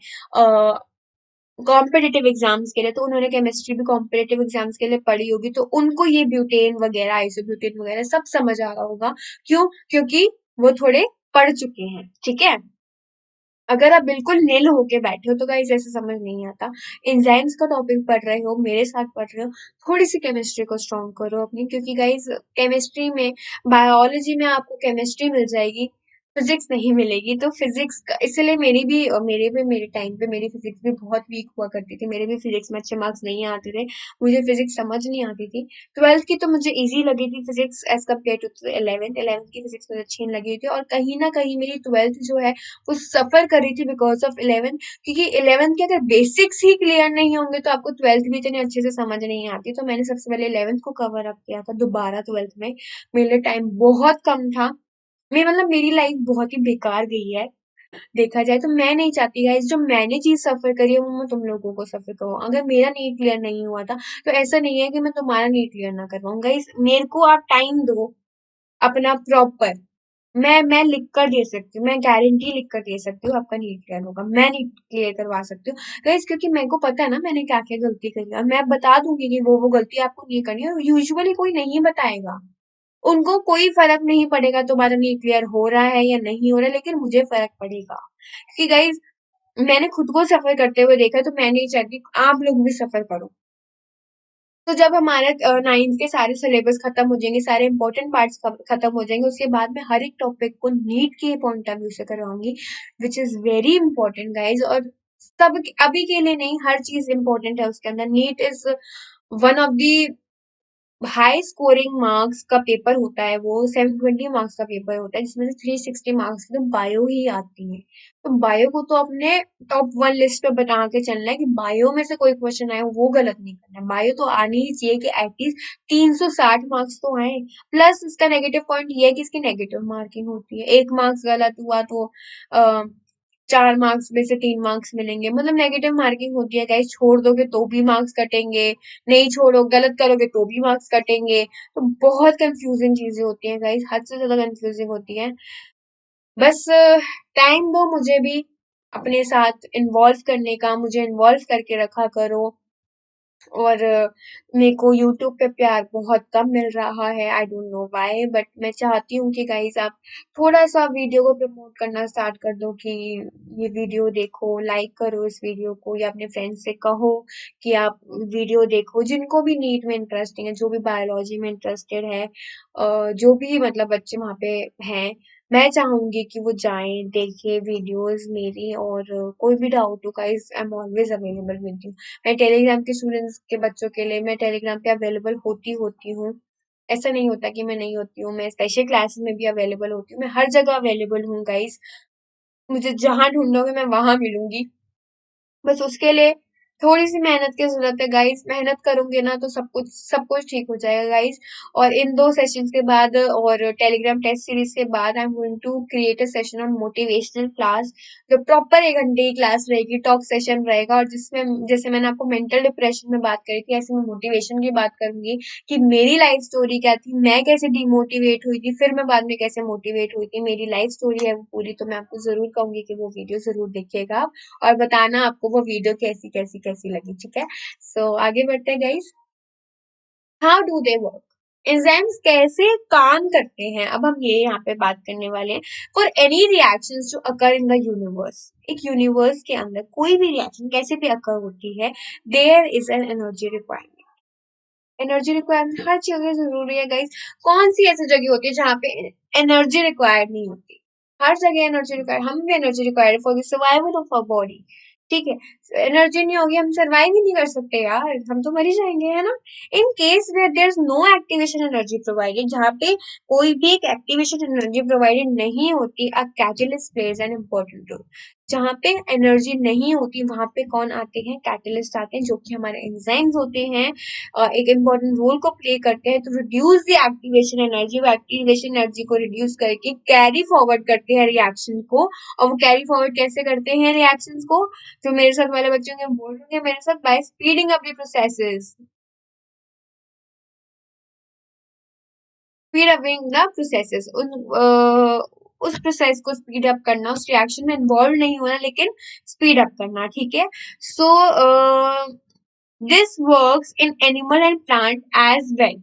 कॉम्पिटिटिव एग्जाम्स के लिए, तो उन्होंने केमिस्ट्री भी कॉम्पिटिटिव एग्जाम्स के लिए पढ़ी होगी, तो उनको ये ब्यूटेन वगैरह आइसोब्यूटेन वगैरह सब समझ आ रहा होगा। क्यों? क्योंकि वो थोड़े पढ़ चुके हैं, ठीक है। अगर आप बिल्कुल निल होके बैठे हो तो गाइस ऐसे समझ नहीं आता। एंजाइम्स का टॉपिक पढ़ रहे हो, मेरे साथ पढ़ रहे हो, थोड़ी सी केमिस्ट्री को स्ट्रॉन्ग करो अपनी, क्योंकि गाइस केमिस्ट्री में, बायोलॉजी में आपको केमिस्ट्री मिल जाएगी, फिजिक्स नहीं मिलेगी। तो फिजिक्स इसलिए मेरे टाइम पे मेरी फिजिक्स भी बहुत वीक हुआ करती थी, मेरे भी फिजिक्स में अच्छे मार्क्स नहीं आते थे, मुझे फिजिक्स समझ नहीं आती थी। 12th की तो मुझे इजी लगी थी physics as compare to 11th की फिजिक्स मुझे अच्छी नहीं लगी थी, और कहीं ना कहीं मेरी 12th जो है वो सफर कर रही थी बिकॉज ऑफ 11th। क्योंकि 11th के अगर बेसिक्स ही क्लियर नहीं होंगे तो आपको 12th भी इतनी अच्छे से समझ नहीं आती। तो मैंने सबसे पहले 11th को कवर अप किया था दोबारा 12th में। मेरे लिए टाइम बहुत कम था, मैं मतलब मेरी लाइफ बहुत ही बेकार गई है देखा जाए तो। मैं नहीं चाहती गाइस जो मैंने चीज सफर करी है वो मैं तुम लोगों को सफर करूँ। अगर मेरा नीट क्लियर नहीं हुआ था तो ऐसा नहीं है कि मैं तुम्हारा नीट क्लियर ना करवाऊँ। गाइस मेरे को आप टाइम दो अपना प्रॉपर, मैं लिख कर दे सकती हूँ, मैं गारंटी लिख कर दे सकती हूँ आपका नीट क्लियर होगा, मैं नीट क्लियर करवा सकती हूँ गाइस, क्योंकि मेरे को पता है ना मैंने क्या क्या गलती करी है, और मैं बता दूंगी कि वो गलती आपको नहीं करनी है। यूजुअली कोई नहीं बताएगा, उनको कोई फर्क नहीं पड़ेगा तुम्हारा नीट क्लियर हो रहा है या नहीं हो रहा है, लेकिन मुझे फर्क पड़ेगा, क्योंकि गाइस मैंने खुद को सफर करते हुए देखा है, तो मैं नहीं चाहती आप लोग भी सफर करो। तो जब हमारे 9th के सारे सिलेबस खत्म हो जाएंगे, सारे इंपॉर्टेंट पार्ट्स खत्म हो जाएंगे, उसके बाद मैं हर एक टॉपिक को नीट के पॉइंट ऑफ व्यू से करवाऊंगी, which is very important guys. और सब अभी के लिए नहीं, हर चीज इंपॉर्टेंट है उसके अंदर। NEET is one of the high scoring marks का पेपर होता है, वो 720 मार्क्स का पेपर होता है, जिसमें से 360 मार्क्स की तो बायो ही आती है। तो बायो को तो अपने टॉप वन लिस्ट पे बना के चलना है कि बायो में से कोई क्वेश्चन आए वो गलत नहीं करना है। बायो तो आनी ही चाहिए कि एटलीस्ट 360 मार्क्स तो आए। प्लस इसका नेगेटिव पॉइंट ये है कि इसकी नेगेटिव मार्किंग होती है, 1 मार्क्स गलत हुआ तो 4 मार्क्स में से 3 मार्क्स मिलेंगे, मतलब नेगेटिव मार्किंग होती है गाइस। छोड़ दोगे तो भी मार्क्स कटेंगे, नहीं छोड़ो गलत करोगे तो भी मार्क्स कटेंगे। तो बहुत कंफ्यूजिंग चीजें होती हैं गाइस, हद से ज्यादा कंफ्यूजिंग होती है। बस टाइम दो मुझे भी अपने साथ इन्वॉल्व करने का, मुझे इन्वॉल्व करके रखा करो। और मेरे को यूट्यूब पे प्यार बहुत कम मिल रहा है, I don't know why, but मैं चाहती हूँ कि गाइस आप थोड़ा सा वीडियो को प्रमोट करना स्टार्ट कर दो कि ये वीडियो देखो, लाइक करो इस वीडियो को, या अपने फ्रेंड्स से कहो कि आप वीडियो देखो, जिनको भी नीट में इंटरेस्टिंग है, जो भी बायोलॉजी में इंटरेस्टेड है, जो भी मतलब बच्चे वहाँ पे हैं, मैं चाहूंगी कि वो जाएं देखें वीडियोस मेरी। और कोई भी डाउट हो guys, I am always available with you. मैं टेलीग्राम के स्टूडेंट्स के बच्चों के लिए मैं टेलीग्राम पे अवेलेबल होती हूँ। ऐसा नहीं होता कि मैं नहीं होती हूँ, मैं स्पेशल क्लासेस में भी अवेलेबल होती हूँ, मैं हर जगह अवेलेबल हूँ गाइस। मुझे जहां ढूंढोगे मैं वहां मिलूंगी। बस उसके लिए थोड़ी सी मेहनत की जरूरत है गाइस, मेहनत करोगे ना तो सब कुछ ठीक हो जाएगा गाइस। और इन 2 सेशंस के बाद और टेलीग्राम टेस्ट सीरीज के बाद I am going to create a session on motivational class, जो प्रॉपर 1 घंटे की क्लास रहेगी, टॉक सेशन रहेगा, और जिसमें जैसे मैंने आपको मेंटल डिप्रेशन में बात करी थी, ऐसे मैं मोटिवेशन की बात करूंगी कि मेरी लाइफ स्टोरी क्या थी, मैं कैसे डिमोटिवेट हुई थी, फिर मैं बाद में कैसे मोटिवेट हुई थी, मेरी लाइफ स्टोरी है वो पूरी। तो मैं आपको जरूर कहूंगी कि वो वीडियो जरूर देखिएगा और बताना आपको वो वीडियो कैसी कैसी कैसी लगी, ठीक है। सो आगे बढ़ते हैं guys. How do they work, enzymes कैसे काम करते हैं, अब हम ये यहाँ पे बात करने वाले हैं। फॉर एनी रिएक्शंस जो अकर इन द यूनिवर्स, एक यूनिवर्स के अंदर कोई भी रिएक्शन कैसे भी अकर होती है, there is an energy requirement. Energy requirement हर जगह जरूरी है गाइस। कौन सी ऐसी जगह होती है जहाँ पे एनर्जी रिक्वायर्ड नहीं होती? हर जगह एनर्जी रिक्वायर्ड, हम भी energy required for the survival of our body. ठीक है, एनर्जी नहीं होगी हम सरवाइव ही नहीं कर सकते यार, हम तो मर ही जाएंगे, है ना। In case where there is no activation energy provided, जहाँ पे कोई भी एक एक्टिवेशन एनर्जी प्रोवाइडेड नहीं होती, a catalyst plays an important role. जहाँ पे एनर्जी नहीं होती वहां पे कौन आते हैं, कैटलिस्ट आते हैं, जो कि हमारे एंजाइम्स होते हैं, एक इम्पोर्टेंट रोल को प्ले करते हैं। तो रिड्यूस द एक्टिवेशन एनर्जी, वो एक्टिवेशन एनर्जी को रिड्यूस करके कैरी फॉरवर्ड करते हैं रिएक्शन को। और वो कैरी फॉरवर्ड कैसे करते हैं रिएक्शंस को, जो मेरे साथ वाले बच्चों के बोल रहे हैं मेरे साथ, by speeding up the processes, speed upping the processes, उस प्रोसेस को स्पीड अप करना, उस रिएक्शन में इन्वॉल्व नहीं होना लेकिन स्पीड अप करना, ठीक है। So this works in animal and plant as well,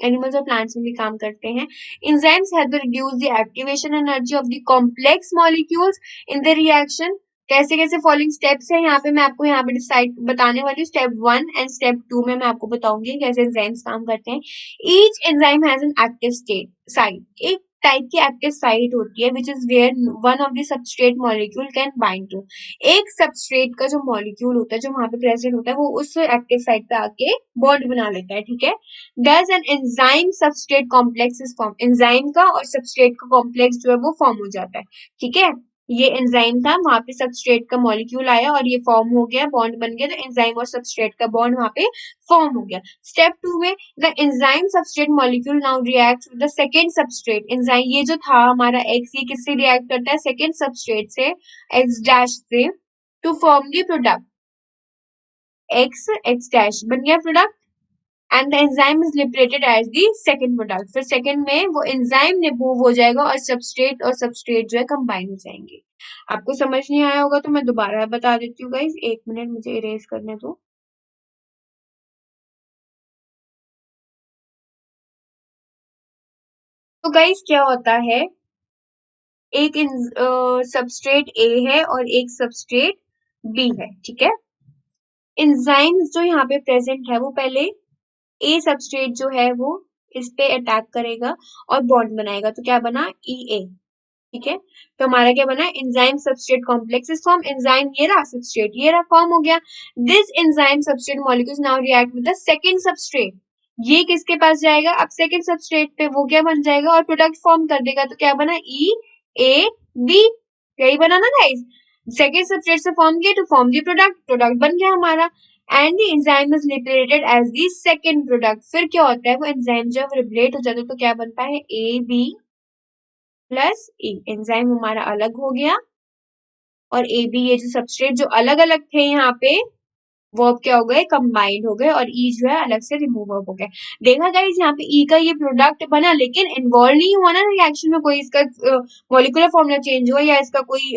animals और प्लांट्स में भी काम करते हैं। Enzymes help to reduce the activation energy of the complex molecules in the reaction. कैसे कैसे फॉलोइंग स्टेप्स है यहाँ पे मैं आपको यहाँ पे डिसाइड बताने वाली हूँ। स्टेप 1 एंड स्टेप 2 में मैं आपको बताऊंगी कैसे एंजाइम्स काम करते हैं। Each enzyme has an active state site, एक टाइप की एक्टिव साइट होती है which is where one of the substrate molecule can bind to. एक सबस्ट्रेट का जो मॉलिक्यूल होता है जो वहां पे प्रेजेंट होता है वो उस एक्टिव साइट पे आके बॉन्ड बना लेता है, ठीक है। Does an enzyme substrate complex is form, enzyme का और सबस्ट्रेट का कॉम्प्लेक्स जो है वो फॉर्म हो जाता है, ठीक है। ये एंजाइम था, वहां पे सबस्ट्रेट का मॉलिक्यूल आया और ये फॉर्म हो गया, बॉन्ड बन गया, तो एंजाइम और सबस्ट्रेट का बॉन्ड वहां पे फॉर्म हो गया। स्टेप 2 में the enzyme substrate molecule now react with the second substrate, enzyme ये जो था हमारा एक्स, ये किससे रिएक्ट करता है, सेकेंड सबस्ट्रेट से, एक्स डैश से, to form the product, X X dash बन गया product, and the enzyme is liberated as the second product. फिर सेकंड में वो एंजाइम ने मूव हो जाएगा और सबस्ट्रेट जो है कंबाइन हो जाएंगे। आपको समझ नहीं आया होगा तो मैं दोबारा बता देती हूँ गाइस, 1 मिनट मुझे इरेज करने दो। तो गाइस क्या होता है, एक सबस्ट्रेट ए है और एक सबस्ट्रेट बी है, ठीक है। एंजाइम्स जो यहाँ पे प्रेजेंट है वो पहले ए सबस्ट्रेट जो है वो इस पे अटैक करेगा और बॉन्ड बनाएगा, तो क्या बना, ई ए, ठीक है। तो हमारा क्या बना, enzyme substrate complex is form, enzyme ये रहा, सबस्ट्रेट ये रहा, फॉर्म हो गया। This enzyme substrate molecules now react with the second substrate, ये किसके पास जाएगा? अब सेकंड सबस्ट्रेट पे वो क्या बन जाएगा और प्रोडक्ट फॉर्म कर देगा, तो क्या बना? ई ए बी, यही बना ना गाइस। सेकंड सबस्ट्रेट से फॉर्म किया तो फॉर्म दी प्रोडक्ट, प्रोडक्ट बन गया हमारा। And the enzyme is liberated as the second product. फिर क्या होता है, वो एंजाइम जब लिबरेट हो जाता है तो क्या बनता है? A B plus E. Enzyme हमारा अलग हो गया और ए बी, ये जो सबस्ट्रेट जो अलग अलग थे यहाँ पे, वो अब क्या हो गए? कंबाइंड हो गए और ई जो है अलग से रिमूव हो गए। देखा गाइस, यहाँ पे ई का ये प्रोडक्ट बना, लेकिन इन्वॉल्व नहीं हुआ ना रिएक्शन में, कोई इसका मॉलिक्यूलर फॉर्मूला चेंज हुआ या इसका कोई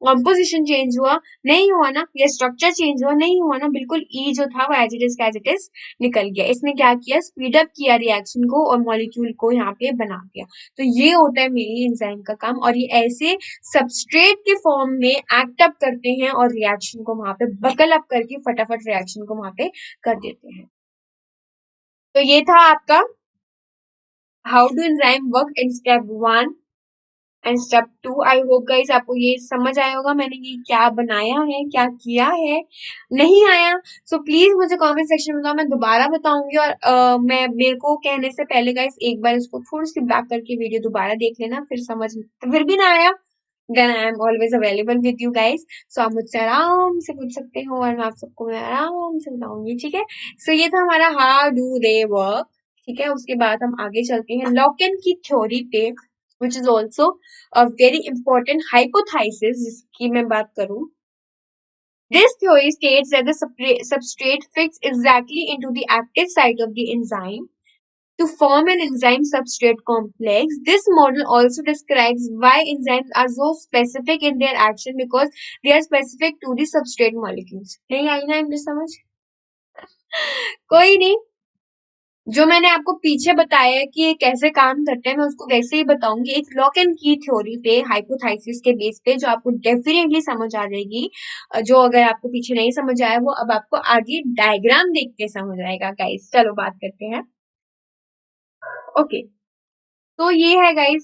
कॉम्पोजिशन चेंज हुआ? नहीं हुआ ना। या स्ट्रक्चर चेंज हुआ? नहीं हुआ ना। बिल्कुल ई जो था वो एज इट इज निकल गया। इसने क्या किया? स्पीड अप किया रिएक्शन को और मॉलिक्यूल को यहाँ पे बना दिया। तो ये होता है मेनली एंजाइम का काम, और ये ऐसे सबस्ट्रेट के फॉर्म में एक्ट अप करते हैं और रिएक्शन को वहां पे बकल अप करके फटाफट रिएक्शन को वहां पे कर देते हैं। तो ये था आपका how do enzyme work in step 1 and step 2। I hope guys आपको ये समझ आया होगा मैंने ये क्या बनाया है, क्या किया है। नहीं आया सो प्लीज मुझे कमेंट सेक्शन में बताओ, मैं दोबारा बताऊंगी। और मैं मेरे को कहने से पहले गाइस एक बार इसको थोड़ी सी बैक करके वीडियो दोबारा देख लेना, फिर समझ, फिर भी ना आया, then I am always available with you guys. So आप मुझसे आराम से पूछ सकते हो और मैं आप सबको मैं आराम से बताऊंगी, ठीक है। सो ये था हमारा हाउ डू दे वर्क, ठीक है। उसके बाद हम आगे चलते हैं लॉकेन की थ्योरी पे, which is also a very important hypothesis जिसकी मैं बात करूं। This theory states that the substrate fits exactly into the active site of the enzyme to form an enzyme substrate complex. This model also describes why enzymes are so specific in their action because they are specific to the substrate molecules. नहीं आई ना English समझ? कोई नहीं, जो मैंने आपको पीछे बताया है कि ये कैसे काम करते हैं मैं उसको वैसे ही बताऊंगी, एक लॉक एंड की थ्योरी पे, हाइपोथेसिस के बेस पे, जो आपको डेफिनेटली समझ आ जाएगी। जो अगर आपको पीछे नहीं समझ आया वो अब आपको आगे डायग्राम देख के समझ आएगा गाइस। चलो बात करते हैं। ओके, तो ये है guys,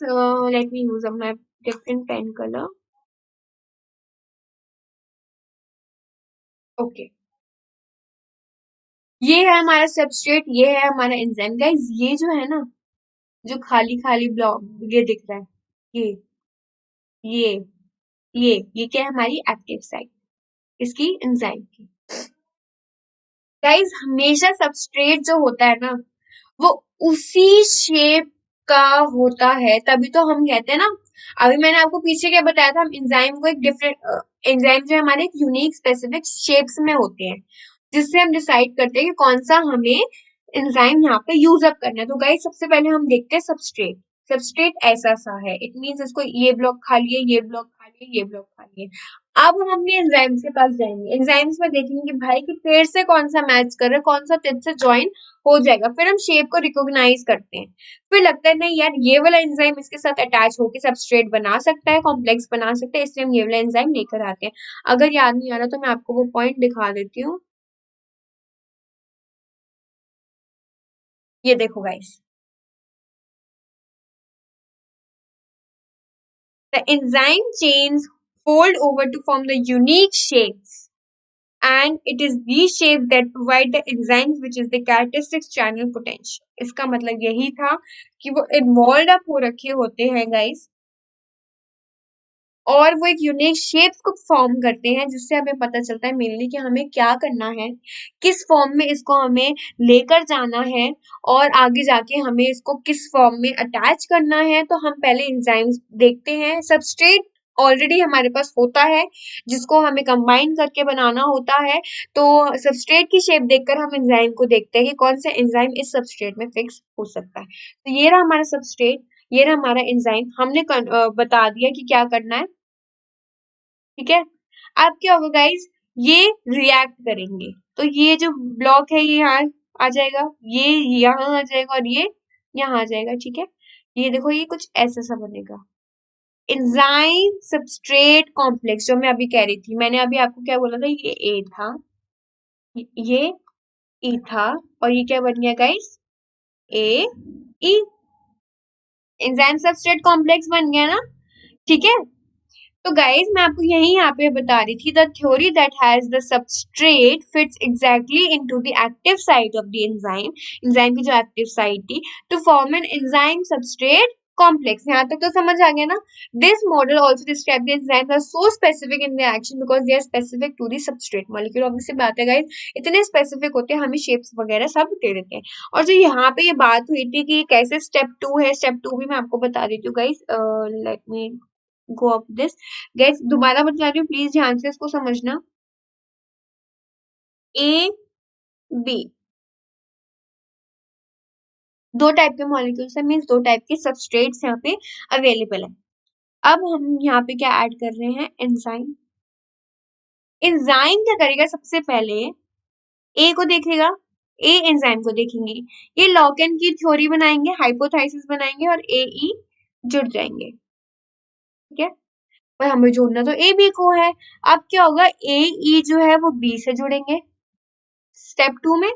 let me use a my different pen colour. Okay, ये है हमारा सबस्ट्रेट, ये है हमारा एंजाइम गाइस। ये जो है ना, जो खाली खाली ब्लॉक ये दिख रहा है, ये ये ये क्या है? हमारी एक्टिव साइट इसकी, एंजाइम की। गाइस हमेशा सबस्ट्रेट जो होता है ना, वो उसी शेप का होता है, तभी तो हम कहते हैं ना। अभी मैंने आपको पीछे क्या बताया था, हम एंजाइम को एक डिफरेंट, एंजाइम जो है हमारे एक यूनिक स्पेसिफिक शेप्स में होते हैं, जिससे हम डिसाइड करते हैं कि कौन सा हमें एंजाइम यहाँ पे यूज अप करना है। तो गाइस सबसे पहले हम देखते हैं सबस्ट्रेट। सबस्ट्रेट ऐसा सा है, इट मीन्स इसको ये ब्लॉक खाली है, ये ब्लॉक खाली है, ये ब्लॉक खाली है। अब हम अपने एंजाइम्स के पास जाएंगे, एंजाइम्स में देखेंगे कि भाई कि पेड़ से कौन सा मैच कर रहा है, कौन सा तिथ से ज्वाइन हो जाएगा। फिर हम शेप को रिकॉग्नाइज करते हैं, फिर लगता है नहीं यार ये वाला एंजाइम इसके साथ अटैच होकर सबस्ट्रेट बना सकता है, कॉम्प्लेक्स बना सकता है, इसलिए हम ये वाला एंजाइम लेकर आते हैं। अगर याद नहीं आ रहा तो मैं आपको वो पॉइंट दिखा देती हूँ। ये देखो guys, the enzyme chains fold over to form the unique shapes, and it is these shapes that provide the enzymes which is the characteristic channel potential। इसका मतलब यही था कि वो इन्वॉल्व अप हो रखे होते हैं गाइस, और वो एक यूनिक शेप्स को फॉर्म करते हैं, जिससे हमें पता चलता है मेनली कि हमें क्या करना है, किस फॉर्म में इसको हमें लेकर जाना है, और आगे जाके हमें इसको किस फॉर्म में अटैच करना है। तो हम पहले एंजाइम्स देखते हैं। सबस्ट्रेट ऑलरेडी हमारे पास होता है, जिसको हमें कंबाइन करके बनाना होता है। तो सबस्ट्रेट की शेप देखकर हम एंजाइम को देखते हैं कि कौन सा एंजाइम इस सबस्ट्रेट में फिक्स हो सकता है। तो ये रहा हमारा सबस्ट्रेट, ये रहा हमारा एंजाइम। हमने बता दिया कि क्या करना है, ठीक है। अब क्या होगा गाइस, ये रिएक्ट करेंगे, तो ये जो ब्लॉक है ये यहाँ आ जाएगा, ये यहाँ आ जाएगा और ये यहाँ आ जाएगा, ठीक है। ये देखो ये कुछ ऐसा सा बनेगा, एंजाइम सबस्ट्रेट कॉम्प्लेक्स, जो मैं अभी कह रही थी। मैंने अभी आपको क्या बोला था, ये ए था, ये ई था, और ये क्या बन गया गाइस, ए ई, एंजाइम सबस्ट्रेट कॉम्प्लेक्स बन गया ना, ठीक है। तो गाइज मैं आपको यही यहाँ पे बता रही थी, the theory that has the substrate fits exactly into the active site of the enzyme, enzyme की जो एक्टिव साइट थी, to form an enzyme substrate complex. यहाँ तक तो समझ आ गया ना। This model also describe the enzymes are so specific in the action because they are specific to the substrate molecule. Obvious सी बात है गाइज, इतने स्पेसिफिक होते हैं, हमें शेप्स वगैरह सब दे देते हैं। और जो यहाँ पे ये बात हुई थी कि कैसे स्टेप 2 है, स्टेप 2 भी मैं आपको बता देती हूँ guys. Let me go up this. Guys दोबारा बता रही हूँ, प्लीज ध्यान से इसको समझना। ए बी दो टाइप के मॉलिक्यूल्स है, मीन्स दो टाइप के सबस्ट्रेट्स यहाँ पे अवेलेबल है। अब हम यहाँ पे क्या ऐड कर रहे हैं, एंजाइम। एंजाइम क्या करेगा, सबसे पहले ए को देखेगा, ए एंजाइम को देखेंगे, ये लॉक एंड की थ्योरी बनाएंगे, हाइपोथेसिस बनाएंगे और ए ई जुड़ जाएंगे। ठीक है, पर हमें जोड़ना तो ए बी को है। अब क्या होगा, ए ई जो है वो बी से जुड़ेंगे स्टेप 2 में।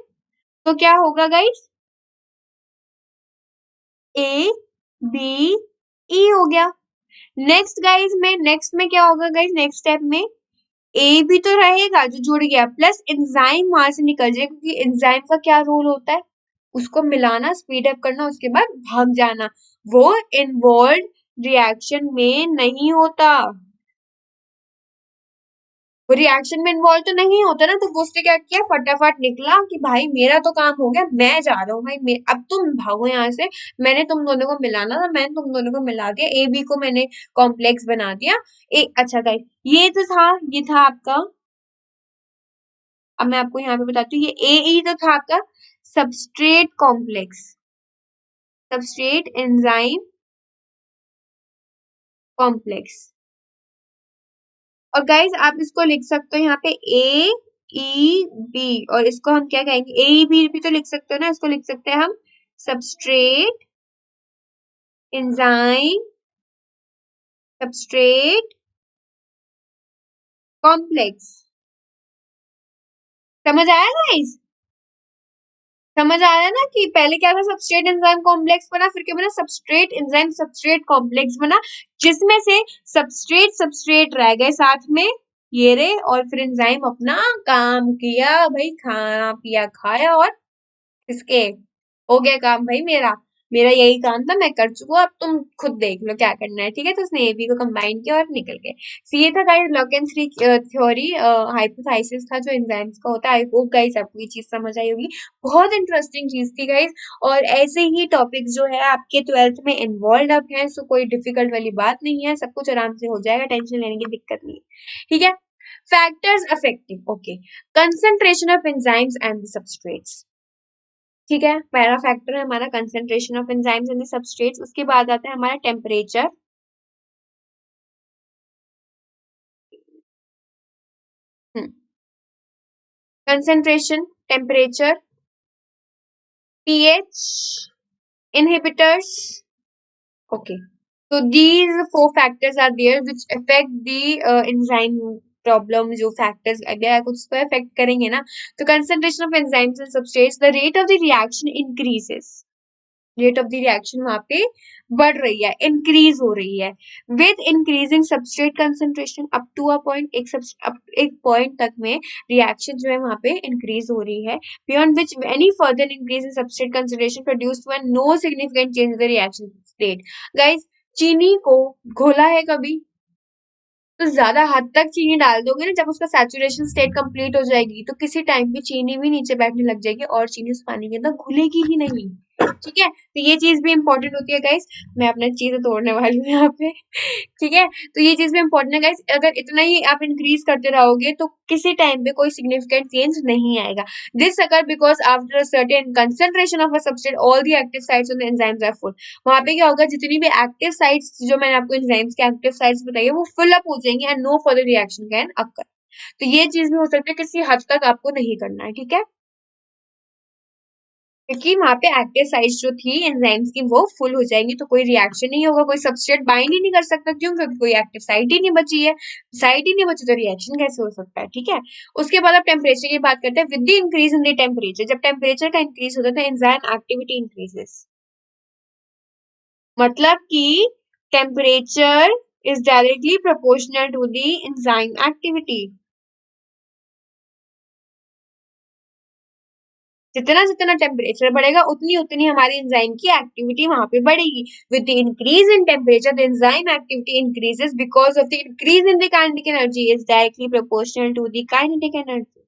तो क्या होगा गाइस, ए बी ई हो गया। नेक्स्ट में क्या होगा गाइस, नेक्स्ट स्टेप में ए भी तो रहेगा जो जुड़ गया, प्लस एंजाइम वहां से निकल जाएगा, क्योंकि एंजाइम का क्या रोल होता है, उसको मिलाना, स्पीड अप करना, उसके बाद भाग जाना। वो इन्वॉल्व रिएक्शन में नहीं होता, वो रिएक्शन में इन्वॉल्व तो नहीं होता ना। तो वो उसने क्या किया, फटाफट निकला कि भाई मेरा तो काम हो गया, मैं जा रहा हूँ भाई, अब तुम भागो यहाँ से, मैंने तुम दोनों को मिलाना था, मैंने तुम दोनों को मिला दिया, ए बी को मैंने कॉम्प्लेक्स बना दिया। अच्छा गाइस, ये तो था, ये था आपका। अब मैं आपको यहाँ पे बताती हूँ, ये ए ई तो था आपका substrate complex, substrate enzyme complex. और गाइज आप इसको लिख सकते हो यहाँ पे ए ई बी, और इसको हम क्या कहेंगे, ए ई बी भी तो लिख सकते हो ना, इसको लिख सकते हैं हम सबस्ट्रेट एंजाइम सबस्ट्रेट कॉम्प्लेक्स। समझ आया गाइज, समझ आ रहा है ना कि पहले क्या था, सबस्ट्रेट एंजाइम कॉम्प्लेक्स बना, फिर क्या बना, सबस्ट्रेट एंजाइम सबस्ट्रेट कॉम्प्लेक्स बना, जिसमें से सबस्ट्रेट सबस्ट्रेट रह गए साथ में, ये रे, और फिर एंजाइम अपना काम किया भाई, खाना पिया खाया, और किसके, हो गया काम भाई मेरा, मेरा यही काम था, मैं कर चुका हूं, अब तुम खुद देख लो क्या करना है। ठीक है, तो उसने ए बी को कंबाइन किया और निकल गए। सो ये था guys lock and three theory, hypothesis था जो एंजाइम्स का होता है। आई होप गाइस आपको ये चीज समझ आई होगी, बहुत इंटरेस्टिंग चीज थी गाइस। और ऐसे ही टॉपिक जो है आपके 12th में इन्वॉल्व अप है, सो कोई डिफिकल्ट वाली बात नहीं है, सब कुछ आराम से हो जाएगा, टेंशन लेने की दिक्कत नहीं है। ठीक है, factors affecting, okay, concentration of enzymes and the substrates. ठीक है, पहला फैक्टर है हमारा concentration of enzymes in the substrates. उसके बाद आता है हमारा temperature, concentration, temperature, pH, inhibitors. Okay, so these four factors are there which affect the enzyme problem। जो factors अगर कुछ तो affect करेंगे ना, तो concentration of enzymes and substrates, the rate of the reaction increases, rate of the reaction वहां पे बढ़ रही है, इंक्रीज हो रही है, with increasing substrate concentration up to a point, एक पॉइंट तक में रिएक्शन जो है वहां पे इंक्रीज हो रही है, beyond which any further increase in substrate concentration produced when no significant change in the reaction state. Guys चीनी को घोला है कभी, तो ज्यादा हद तक चीनी डाल दोगे ना, जब उसका सैचुरेशन स्टेट कंप्लीट हो जाएगी, तो किसी टाइम पे चीनी भी नीचे बैठने लग जाएगी और चीनी उस पानी के अंदर घुलेगी ही नहीं। ठीक है, तो ये चीज भी इंपॉर्टेंट होती है गाइस। मैं अपना चीजें तोड़ने वाली हूँ यहाँ पे। ठीक है, तो ये चीज भी इंपॉर्टेंट है गाइस, अगर इतना ही आप इंक्रीज करते रहोगे तो किसी टाइम पे कोई सिग्निफिकेंट चेंज नहीं आएगा। This occur because after a certain concentration of a substance all the active sites on the enzymes are full. वहां पे क्या होगा, जितनी भी एक्टिव साइट्स जो मैंने आपको एंजाइम्स के एक्टिव साइट्स बताई है वो फिल अप हो जाएंगी and no further reaction can occur. तो ये चीज भी हो सकता है, किसी हद तक आपको नहीं करना है। ठीक है, क्योंकि वहां पे एक्टिव साइट्स जो थी एंजाइम्स की वो फुल हो जाएंगी, तो कोई रिएक्शन नहीं होगा, कोई सबस्ट्रेट बाइंड ही नहीं कर सकता, क्यों, क्योंकि कोई एक्टिव साइट ही नहीं बची है, साइट ही नहीं बची तो रिएक्शन कैसे हो सकता है। ठीक है, उसके बाद अब टेम्परेचर की बात करते हैं। With the increase in the temperature, जब टेम्परेचर का इंक्रीज होता है तो एंजाइम एक्टिविटी इंक्रीजेस, मतलब कि temperature is directly proportional to the enzyme activity. जितना जितना टेम्परेचर बढ़ेगा उतनी उतनी हमारी एंजाइम की एक्टिविटी वहां पे बढ़ेगी. With the increase in temperature the enzyme activity increases because of the increase in the kinetic energy is directly proportional to the kinetic energy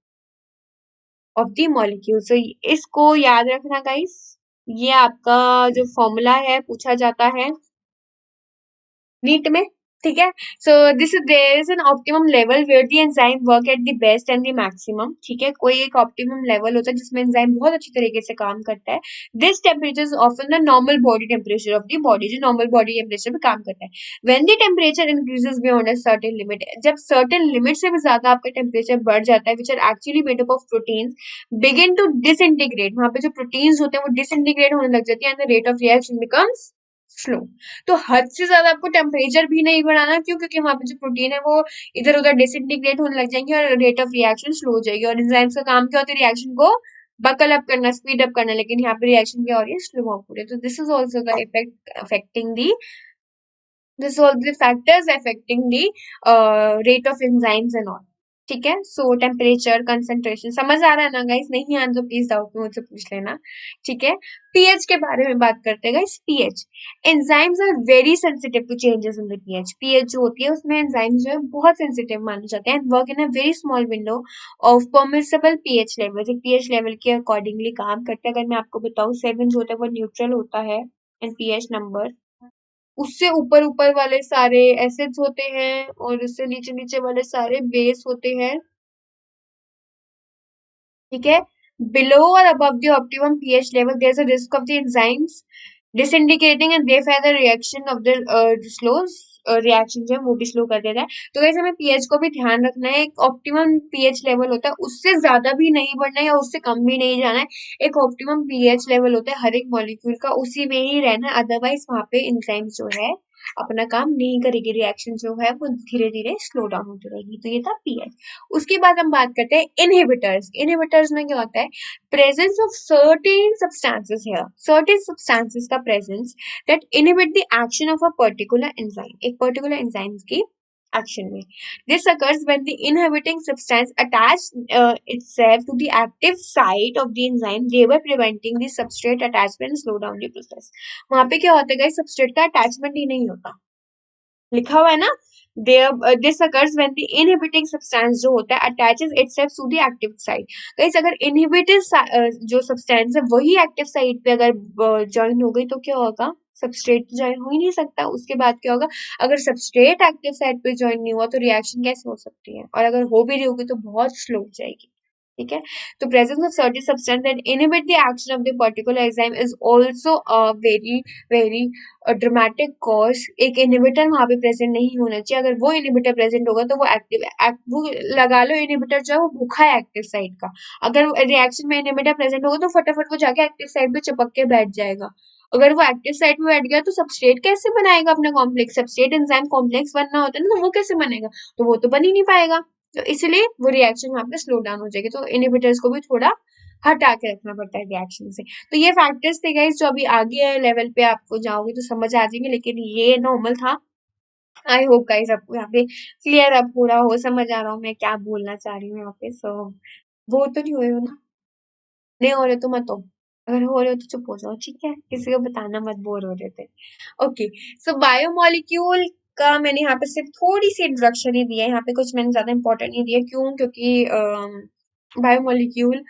of the molecule. So इसको याद रखना गाइस. ये आपका जो फॉर्मूला है पूछा जाता है नीट में. ठीक है. So this is there is an optimum level where the enzyme work at the best and the maximum. ठीक है. कोई एक ऑप्टिमम लेवल होता है जिसमें एंजाइम बहुत अच्छी तरीके से काम करता है. This temperature is often the normal body temperature of the body, जो नॉर्मल बॉडी टेम्परेचर पे काम करता है. When the temperature increases beyond a certain limit, जब सर्टेन लिमिट से भी ज्यादा आपका टेम्परेचर बढ़ जाता है, which are actually made up of proteins, begin to disintegrate. वहां पे जो प्रोटीन्स होते हैं वो डिसइंटीग्रेट होने लग जाती है and the rate of reaction becomes slow. तो हद से ज्यादा आपको टेम्परेचर भी नहीं बढ़ाना. क्यों? क्योंकि वहां पे जो प्रोटीन है वो इधर उधर डिसइंटीग्रेट होने लग जाएंगे और रेट ऑफ रिएक्शन स्लो हो जाएगी. और एंजाइम्स का काम क्या होता है? रिएक्शन को बकल अप करना, स्पीड अप करना. लेकिन यहाँ पे रिएक्शन क्या हो रही है? स्लो हो रही है. तो this is also the effect affecting the this all the factors affecting the rate of enzymes and all. ठीक है. सो टेम्परेचर, कंसंट्रेशन समझ आ रहा है ना गाइस? नहीं आया तो प्लीज डाउट में मुझसे पूछ लेना. ठीक है. पीएच के बारे में बात करते हैं guys. PH, enzymes are very sensitive to changes in the pH. PH जो होती है उसमें एंजाइम्स जो है बहुत सेंसिटिव माने जाते हैं and work in a very small window of permissible pH level. PH level के अकॉर्डिंगली काम करते हैं. अगर मैं आपको बताऊं 7 जो होता है वो न्यूट्रल होता है एंड पीएच नंबर, उससे ऊपर ऊपर वाले सारे एसिड्स होते हैं और उससे नीचे नीचे वाले सारे बेस होते हैं. ठीक है. बिलो और above the optimum pH level there is a risk of the enzymes disintegrating and they fire the reaction of the slow. Reaction जो है वो भी स्लो कर देता है. तो वैसे हमें पीएच को भी ध्यान रखना है. एक ऑप्टिमम पीएच लेवल होता है, उससे ज्यादा भी नहीं बढ़ना है या उससे कम भी नहीं जाना है. एक ऑप्टिमम पीएच लेवल होता है हर एक मॉलिक्यूल का, उसी में ही रहना है. अदरवाइज वहां पे एंजाइम जो है अपना काम नहीं करेगी. रिएक्शन जो है वो धीरे धीरे स्लो डाउन होती रहेगी. तो ये था पीएच. उसके बाद हम बात करते हैं इनहिबिटर्स. इनहिबिटर्स में क्या होता है? Presence of certain substances here. Certain substances का presence that inhibit the action of a particular enzyme, एक particular enzyme की action में. This occurs when the inhibiting substance attach itself to the active site of the enzyme, thereby preventing the substrate attachment and slow down the process. वहां पे क्या होता है guys? substrate का attachment ही नहीं होता. लिखा हुआ है ना. This occurs when the inhibiting substance जो होता है attaches itself to the active site. guys अगर inhibited जो substance है वही active site पे अगर join हो गई तो क्या होगा? सबस्ट्रेट तो ज्वाइन हो ही नहीं सकता. उसके बाद क्या होगा? अगर सबस्ट्रेट एक्टिव साइट पे ज्वाइन नहीं हुआ तो रिएक्शन कैसे हो सकती है? और अगर हो भी रही होगी तो बहुत स्लो हो जाएगी. ठीक है. तो presence of certain substance that inhibit the action of the particular enzyme is also a very very dramatic cause. एक इनहिबिटर वहां पे प्रेजेंट नहीं होना चाहिए. अगर वो इनहिबिटर प्रेजेंट होगा तो वो वो लगा लो इनहिबिटर जो है वो भूखा है एक्टिव साइट का. अगर रिएक्शन में इनहिबिटर प्रेजेंट होगा तो फटाफट वो जाके एक्टिव साइट पे चिपक के बैठ जाएगा. अगर वो एक्टिव साइट में बैठ गया तो सबस्ट्रेट कैसे बनाएगा अपना कॉम्प्लेक्स? सबस्ट्रेट एंजाइम कॉम्प्लेक्स बनना होता है ना, तो वो कैसे बनेगा? तो वो तो बन ही नहीं पाएगा. तो इसलिए वो रिएक्शन वहां पे स्लो डाउन हो जाएगी. तो इनहिबिटर्स को भी थोड़ा हटा के रखना पड़ता है रिएक्शन से. तो ये फैक्टर्स थे गाइस जो अभी आगे लेवल पे आपको जाओगे तो समझ आ जाएंगे, लेकिन ये नॉर्मल था. आई होप गाइस आपको यहाँ पे क्लियर अब पूरा हो, समझ आ रहा हूँ मैं क्या बोलना चाह रही हूँ यहाँ पे. सो वो तो नहीं हुए हो ना? नहीं हो रहे तो मत हो. अगर हो रहे हो तो चुप हो जाओ. ठीक है. किसी को बताना मत, बोर हो रहे थे. ओके. सो बायोमोलिक्यूल का मैंने यहाँ पे सिर्फ थोड़ी सी इंट्रोडक्शन ही दिया है. यहाँ पे कुछ मैंने ज्यादा इंपॉर्टेंट नहीं दिया. क्यों? क्योंकि बायोमोलिक्यूल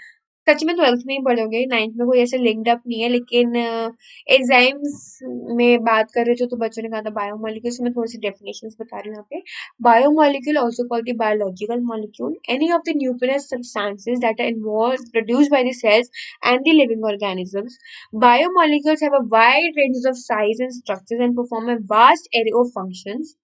सच में 12th में ही पढ़ोगे, 9th में कोई ऐसे लिंक्ड अप नहीं है. लेकिन एंजाइम्स में बात कर रहे थे तो बच्चों ने कहा था बायोमोलिक्यूल्स में थोड़ी सी डेफिनेशंस बता रही हूँ यहाँ पे. Biomolecule also called the biological molecule, any of the nucleus substances that are involve produced by the cells and the living organisms. Biomolecules have a wide range of size and structures and perform a vast array of functions.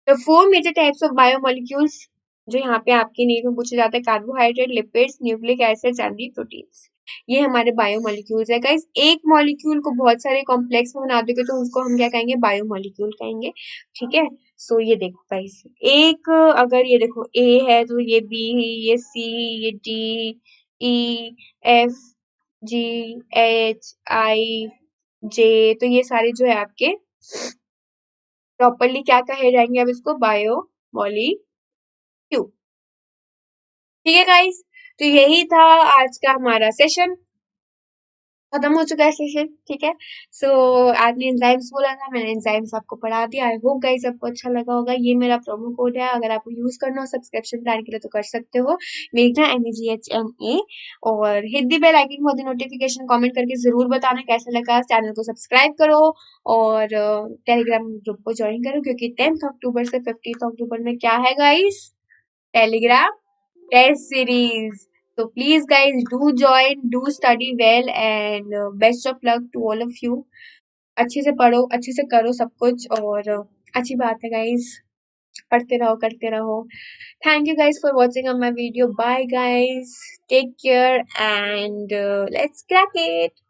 The four major types of biomolecules जो यहाँ पे आपके NEET में पूछे जाते हैं: carbohydrate, lipids, nucleic acids and the proteins. ये हमारे बायोमोलिक्यूल्स है गाइस. एक मॉलिक्यूल को बहुत सारे कॉम्प्लेक्स में बना दोगे तो उसको हम क्या कहेंगे? बायोमोलिक्यूल कहेंगे. ठीक है. सो ये देखो गाइस, एक अगर ये देखो ए है तो ये बी, ये सी, ये डी, ई, एफ, जी, एच, आई, जे. तो ये सारे जो है आपके प्रॉपरली क्या कहे जाएंगे अब इसको, बायो मॉलिक्यूल। ठीक है गाइस, तो यही था आज का हमारा सेशन। खत्म हो चुका है सेशन, ठीक है। सो आपने एंजाइम्स बोला था, मैंने एंजाइम्स आपको पढ़ा दिया। आई होप गाइस आपको अच्छा लगा होगा। ये मेरा प्रोमो कोड है, अगर आपको यूज करना हो सब्सक्रिप्शन प्लान के लिए तो कर सकते हो, मेघना MEGHNA। और hit the bell icon for the notification, comment करके जरूर बताना कैसा लगा। चैनल को सब्सक्राइब करो और टेलीग्राम ग्रुप को ज्वाइन करो, क्योंकि 10 अक्टूबर से 15 अक्टूबर में क्या है guys, Telegram test series. So please guys do join, do study well and best of luck to all of you. अच्छे से पढ़ो, अच्छे से करो सब कुछ और अच्छी बात है गाइस, पढ़ते रहो करते रहो। Thank you guys for watching on my video. Bye guys. Take care and let's crack it.